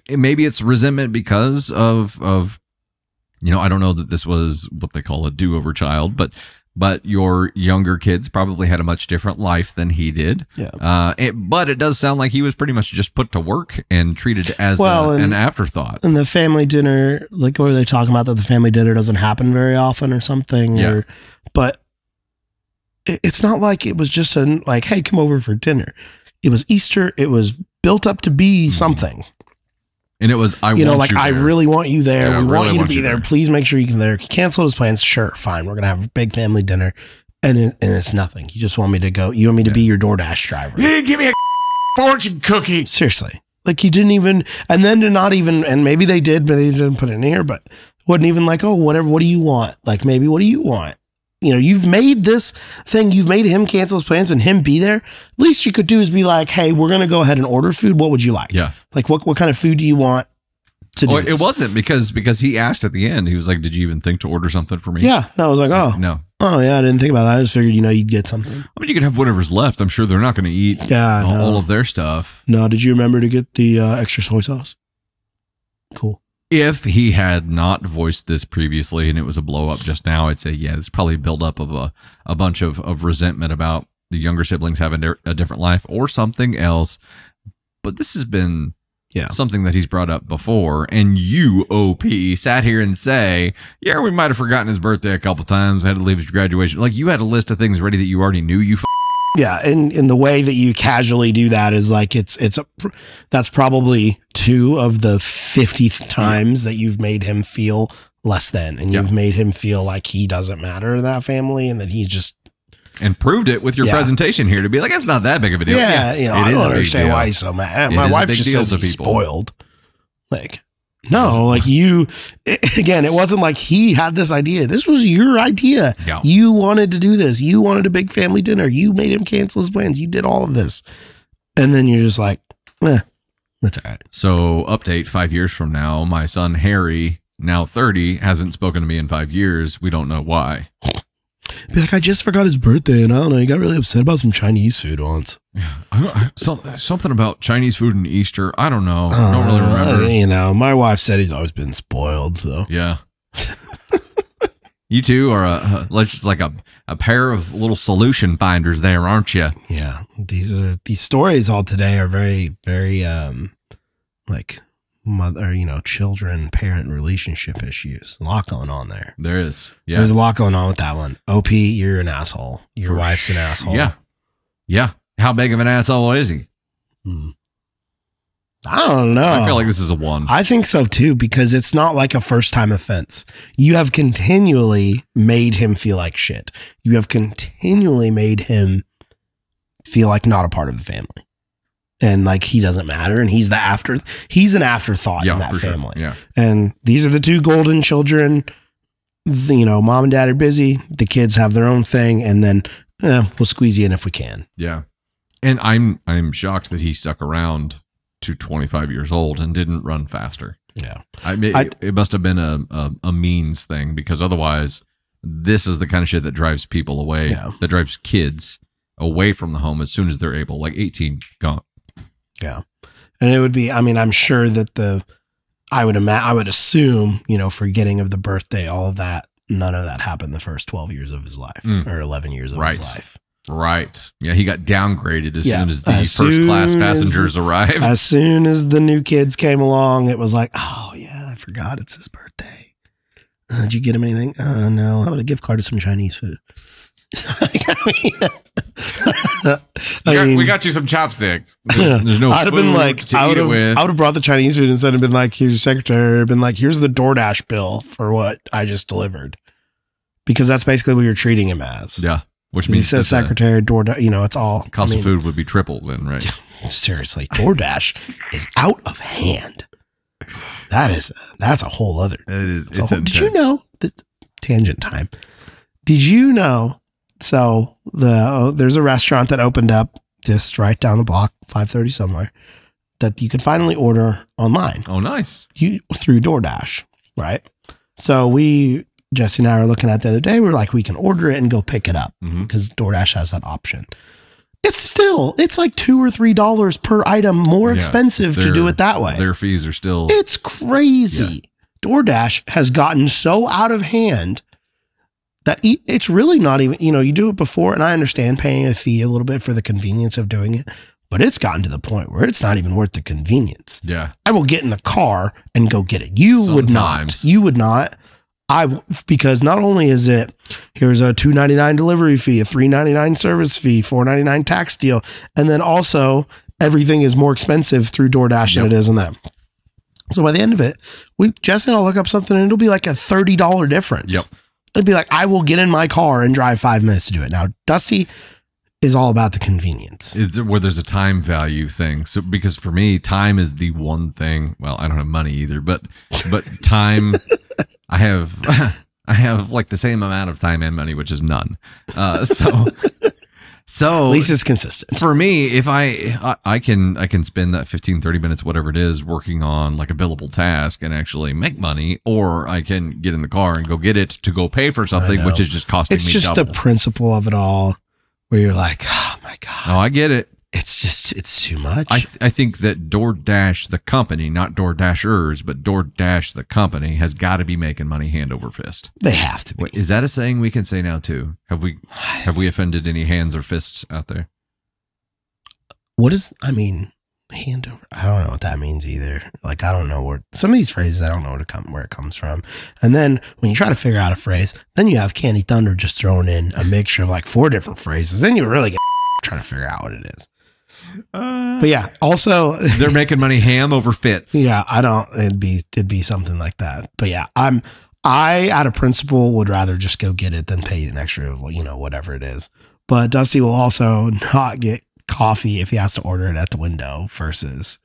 maybe it's resentment because of, I don't know that this was what they call a do-over child, but your younger kids probably had a much different life than he did. Yeah. But it does sound like he was pretty much just put to work and treated as an afterthought. And the family dinner, like were they talking about that the family dinner doesn't happen very often or something? Yeah. But it's not like it was just like, hey, come over for dinner. It was Easter. It was built up to be something. And it was, I really want you there. Yeah, we want you to be there. Please make sure you can there. He canceled his plans. Sure, fine. We're going to have a big family dinner. And it's nothing. You just want me to go. You want me to be your DoorDash driver. You didn't give me a fortune cookie. Seriously. Like you didn't even, and then to not even, and maybe they did, but they didn't put it in here, but wasn't even like, oh, whatever. What do you want? Like maybe, what do you want? You know, you've made this thing, you've made him cancel his plans and him be there. Least you could do is be like, hey, we're going to go ahead and order food. What would you like? Yeah. Like, what kind of food do you want to do? Well, it wasn't because he asked at the end, he was like, did you even think to order something for me? Yeah. No, I was like, oh. No. Oh, yeah, I didn't think about that. I just figured, you know, you'd get something. I mean, you can have whatever's left. I'm sure they're not going to eat all of their stuff. No, did you remember to get the extra soy sauce? Cool. If he had not voiced this previously and it was a blow up just now, I'd say, yeah, it's probably a buildup of a bunch of resentment about the younger siblings having a different life or something else. But this has been something that he's brought up before. And you, OP, sat here and say, yeah, we might have forgotten his birthday a couple times. Had to leave his graduation. Like, you had a list of things ready that you already knew. Yeah, and the way that you casually do that is like that's probably 2 of the 50th times that you've made him feel less than, and you've made him feel like he doesn't matter in that family, and that he's just and proved it with your presentation here to be like, it's not that big of a deal. Yeah, you know, I don't understand why he's so mad. My wife just says he's spoiled. Like, no, like again, it wasn't like he had this idea. This was your idea. Yeah. You wanted to do this. You wanted a big family dinner. You made him cancel his plans. You did all of this. And then you're just like, that's all right. So update 5 years from now, my son, Harry, now 30, hasn't spoken to me in 5 years. We don't know why. Be like, I just forgot his birthday, and I don't know, he got really upset about some Chinese food once. Yeah, something about Chinese food and Easter. I don't know. I don't really remember. You know, my wife said he's always been spoiled. So yeah, you two are just like a pair of little solution finders there, aren't you? Yeah, these stories all today are very, very like mother, you know, children, parent relationship issues. A lot going on there. There is. Yeah. There's a lot going on with that one. OP, you're an asshole. Your wife's an asshole. Yeah. Yeah. How big of an asshole is he? I don't know. I feel like this is a 1. I think so too, because it's not like a first time offense. You have continually made him feel like shit. You have continually made him feel like not a part of the family. And like he doesn't matter, and he's an afterthought in that family. Sure. Yeah. And these are the 2 golden children. You know, mom and dad are busy. The kids have their own thing, and then we'll squeeze you in if we can. Yeah. And I'm shocked that he stuck around to 25 years old and didn't run faster. Yeah. It must have been a means thing, because otherwise this is the kind of shit that drives people away, that drives kids away from the home as soon as they're able, like 18 gone. Yeah. And it would be, I mean, I'm sure that I would assume, you know, forgetting of the birthday, all of that, none of that happened the first 12 years of his life or 11 years of his life. Right. Yeah. He got downgraded as soon as the first class passengers arrived. As soon as the new kids came along, it was like, oh yeah, I forgot it's his birthday. Did you get him anything? No. How about a gift card to some Chinese food? We got you some chopsticks. There's no I'd have food been like, to I eat it with. would have brought the Chinese food instead of been like, here's your secretary. I've been like, here's the DoorDash bill for what I just delivered. Because that's basically what you're treating him as. Yeah. Which means he says secretary, DoorDash, you know, it's all. Cost of food would be triple then, right? Seriously. DoorDash is out of hand. That's a whole other. Did you know that tangent time? Did you know? So there's a restaurant that opened up just right down the block, 530 somewhere, that you can finally order online. Oh, nice. Through DoorDash, right? So Jesse and I were looking at the other day. We were like, we can order it and go pick it up because DoorDash has that option. It's like $2 or $3 per item more expensive to do it that way. Their fees are still. It's crazy. Yeah. DoorDash has gotten so out of hand that it's really not even, you know, you do it before, and I understand paying a fee a little bit for the convenience of doing it, but it's gotten to the point where it's not even worth the convenience. Yeah. I will get in the car and go get it. You would not. You would not. Because not only is it, here's a $2.99 delivery fee, a $3.99 service fee, $4.99 tax deal, and then also everything is more expensive through DoorDash than it is in that. So by the end of it, Jesse and I'll look up something and it'll be like a $30 difference. Yep. It'd be like, I will get in my car and drive 5 minutes to do it. Now, Dusty is all about the convenience. Where there's a time value thing. So because for me, time is the one thing. Well, I don't have money either, but time. I have I have like the same amount of time and money, which is none. So At least it's consistent. for me, if I can spend that 15, 30 minutes, whatever it is, working on like a billable task and actually make money, or I can get in the car and go get it to go pay for something, which is just costing me double. It's just the principle of it all where you're like, oh my God. Oh, I get it. It's too much. I think that DoorDash, the company, not DoorDashers, but DoorDash, the company, has got to be making money hand over fist. They have to be. Wait, is that a saying we can say now too? Have we offended any hands or fists out there? Hand over. I don't know what that means either. Like, I don't know where some of these phrases, I don't know where it comes from. And then when you try to figure out a phrase, then you have Candy Thunder just throwing in a mixture of like 4 different phrases. Then you really get trying to figure out what it is. But yeah, also they're making money ham over fits. Yeah, it'd be something like that. But yeah, I out of principle would rather just go get it than pay an extra, whatever it is. But Dusty will also not get coffee if he has to order it at the window versus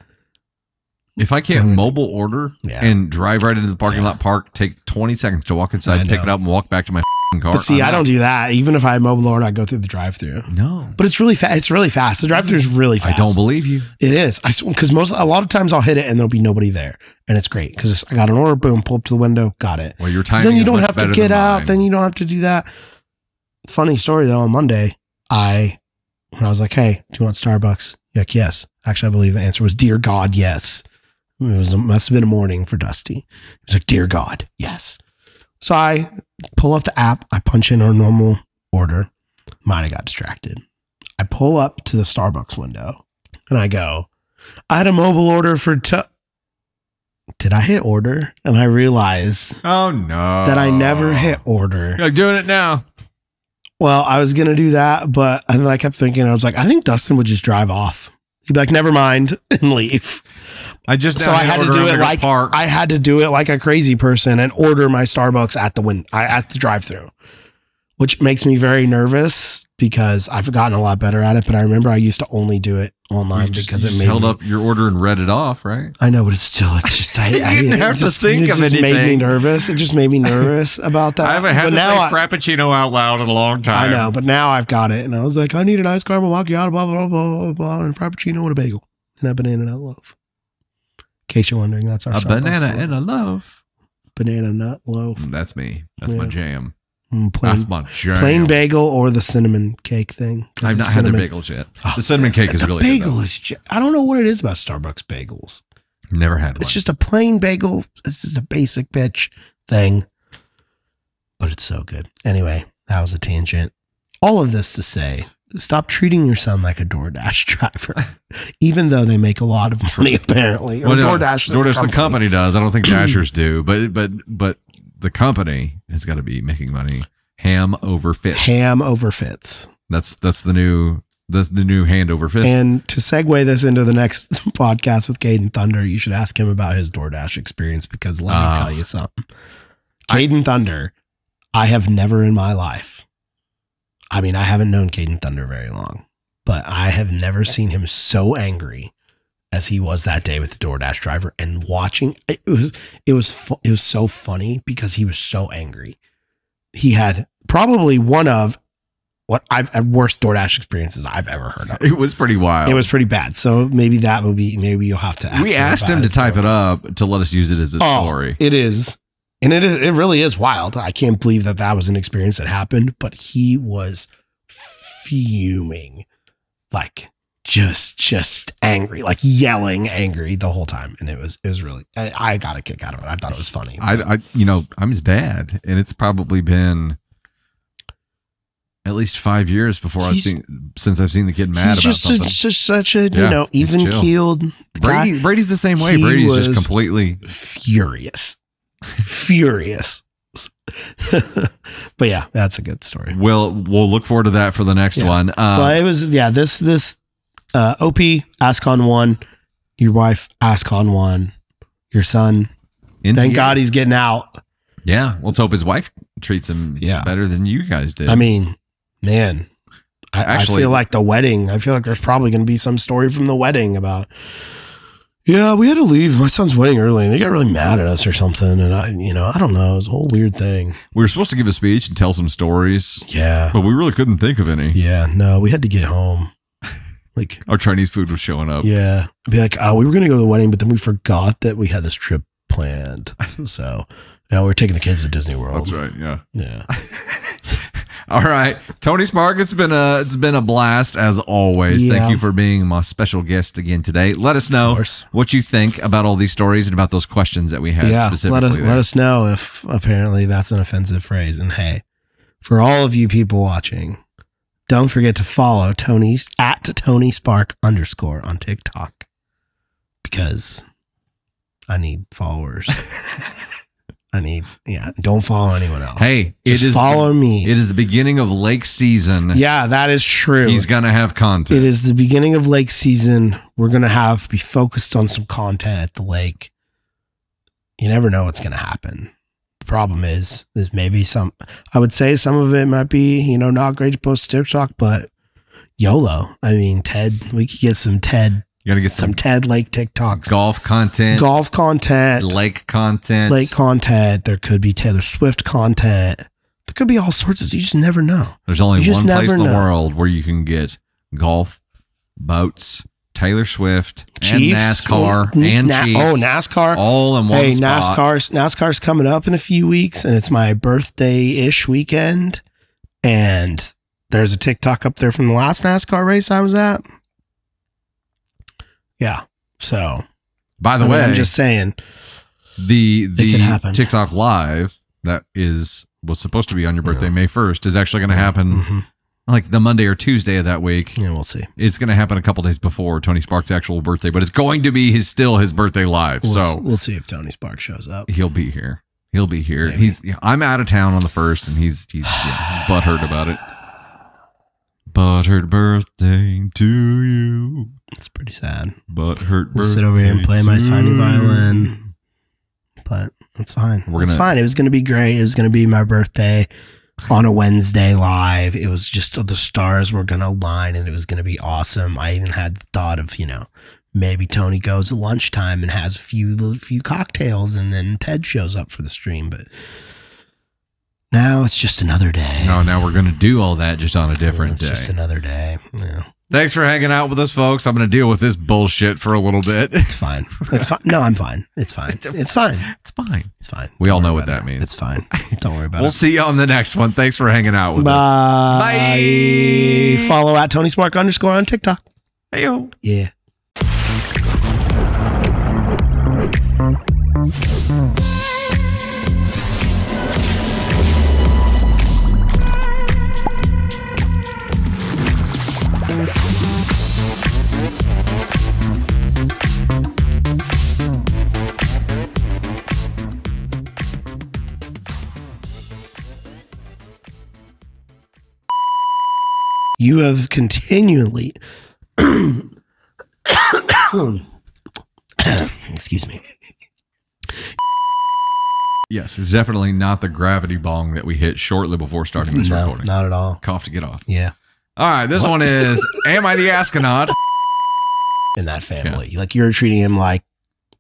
if I can't mobile order and drive right into the parking lot, take 20 seconds to walk inside, pick it up and walk back to my car. But see, I don't do that. Even if I mobile order, I go through the drive-thru. No, but it's really fast. It's really fast. The drive-thru is really fast. I don't believe you. It is. Because a lot of times I'll hit it and there'll be nobody there, and it's great because I got an order. Boom, pull up to the window, got it. Well, your timing. Then you don't have to get out. Then you don't have to do that. Funny story though. On Monday, when I was like, "Hey, do you want Starbucks?" Like, yes. Actually, I believe the answer was, "Dear God, yes." Must have been a morning for Dusty. He was like, "Dear God, yes." So I pull up the app. I punch in our normal order. Might have got distracted. I pull up to the Starbucks window and I go, "I had a mobile order for." Did I hit order? And I realize, oh no, that I never hit order. You're doing it now. Well, I was gonna do that, and then I kept thinking, I was like, I think Dustin would just drive off. He'd be like, "Never mind," and leave. I had to do it like a crazy person and order my Starbucks at the drive-thru, which makes me very nervous because I've gotten a lot better at it. But I remember I used to only do it online because it held up your order and read it off, right? I know, but it's just I didn't have to think of anything. It just made me nervous. It just made me nervous about that. I haven't had to say Frappuccino out loud in a long time. I know, but now I've got it, and I was like, I need an iced caramel macchiato, blah blah blah blah blah, and Frappuccino with a bagel and a banana nut loaf. In case you're wondering, that's our banana and a loaf. Banana nut loaf. That's me. That's my jam. That's my jam. Plain bagel or the cinnamon cake thing. I've not had the bagels yet. The cinnamon cake is really bagel good. I don't know what it is about Starbucks bagels. Never had one. It's just a plain bagel. It's just a basic bitch thing, but it's so good. Anyway, that was a tangent. All of this to say, stop treating your son like a DoorDash driver, even though they make a lot of money apparently. Well, DoorDash the company does. I don't think Dashers do, but the company has got to be making money. Ham over fits. Ham over fits. That's the new hand over fist. And to segue this into the next podcast with Caden Thunder, you should ask him about his DoorDash experience because let me tell you something. Caden Thunder, I have never in my life. I mean, I haven't known Caden Thunder very long, but I have never seen him so angry as he was that day with the DoorDash driver. And watching it was so funny because he was so angry. He had probably one of what I've worst DoorDash experiences I've ever heard of. It was pretty wild. It was pretty bad. So maybe you'll have to ask. We asked him to type it up to let us use it as a story. It is. And it really is wild. I can't believe that was an experience that happened, but he was fuming, like just angry, like yelling angry the whole time. And it was really, I got a kick out of it. I thought it was funny. I'm his dad, and it's probably been at least 5 years since I've seen the kid mad about something. He's just such a, even keeled. Brady's the same way. Brady's just completely furious. But yeah, that's a good story. We'll look forward to that for the next one. But it was this OP ASCON 1, your wife ASCON 1, your son. Thank God he's getting out. Yeah, let's hope his wife treats him better than you guys did. I mean, man, I feel like the wedding. I feel like there's probably going to be some story from the wedding about Yeah, we had to leave my son's wedding early, and they got really mad at us or something. And I don't know. It was a whole weird thing. We were supposed to give a speech and tell some stories. Yeah. But we really couldn't think of any. Yeah, no, we had to get home. Like our Chinese food was showing up. Yeah. Be like, oh, we were going to go to the wedding, but then we forgot that we had this trip planned. So now we're taking the kids to Disney World. That's right. Yeah. Yeah. All right, Tony Spark, it's been a blast as always. Yeah. Thank you for being my special guest again today. Let us know what you think about all these stories and about those questions that we had specifically. Let us know if apparently that's an offensive phrase. And hey, for all of you people watching, don't forget to follow Tony at Tony Spark _ on TikTok, because I need followers. Don't follow anyone else. Hey, follow me. It is the beginning of lake season. Yeah, that is true. He's going to have content. It is the beginning of lake season. We're going to be focused on some content at the lake. You never know what's going to happen. The problem is maybe I would say some of it might be, not great to post to TikTok, but YOLO. I mean, Ted, we could get some Ted. You gotta get some Ted Lake TikToks. Golf content. Lake content. There could be Taylor Swift content. There could be all sorts of. You just never know. There's only one place in the world where you can get golf, boats, Taylor Swift, Chiefs, and NASCAR, and Chiefs. Oh, NASCAR. All in one spot. NASCAR's coming up in a few weeks, and it's my birthday-ish weekend. And there's a TikTok up there from the last NASCAR race I was at. Yeah. So, by the way, I'm just saying the TikTok live that was supposed to be on your birthday, May 1st, is actually going to happen like the Monday or Tuesday of that week. Yeah, we'll see. It's going to happen a couple days before Tony Spark's actual birthday, but it's going to be his birthday live. We'll see if Tony Spark shows up. He'll be here. Maybe. I'm out of town on the 1st, and he's butthurt about it. Butthurt birthday to you. It's pretty sad. Butthurt birthday. Sit over here and play my tiny violin. But that's fine. It's fine. It was going to be great. It was going to be my birthday on a Wednesday live. It was just the stars were going to align, and it was going to be awesome. I even had the thought of, maybe Tony goes at lunchtime and has a few cocktails, and then Ted shows up for the stream. But now it's just another day. No, now we're going to do all that just on a different day. It's just another day. Yeah. Thanks for hanging out with us, folks. I'm going to deal with this bullshit for a little bit. It's fine. It's fine. No, I'm fine. It's fine. It's fine. It's fine. It's fine. We all know what that means. It's fine. Don't worry about it. We'll see you on the next one. Thanks for hanging out with us. Bye. Follow at Tony Spark _ on TikTok. Hey-yo. Yeah. You have continually, excuse me. Yes, it's definitely not the gravity bong that we hit shortly before starting this recording. Not at all. Cough to get off. Yeah. All right, this one is, am I the astronaut? In that family. Yeah. Like you're treating him like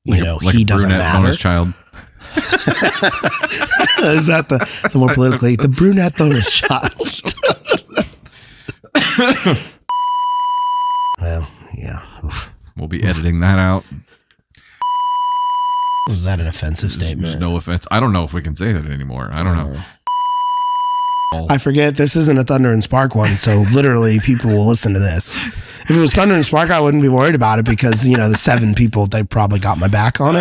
he doesn't matter. Bonus child. Is that the more politically, the brunette bonus child? Well, yeah. Oof. We'll be editing that out. Was that an offensive statement? There's no offense. I don't know if we can say that anymore. I don't know. I forget this isn't a Thunder and Spark one, so literally people will listen to this. If it was Thunder and Spark, I wouldn't be worried about it because, the 7 people, they probably got my back on it.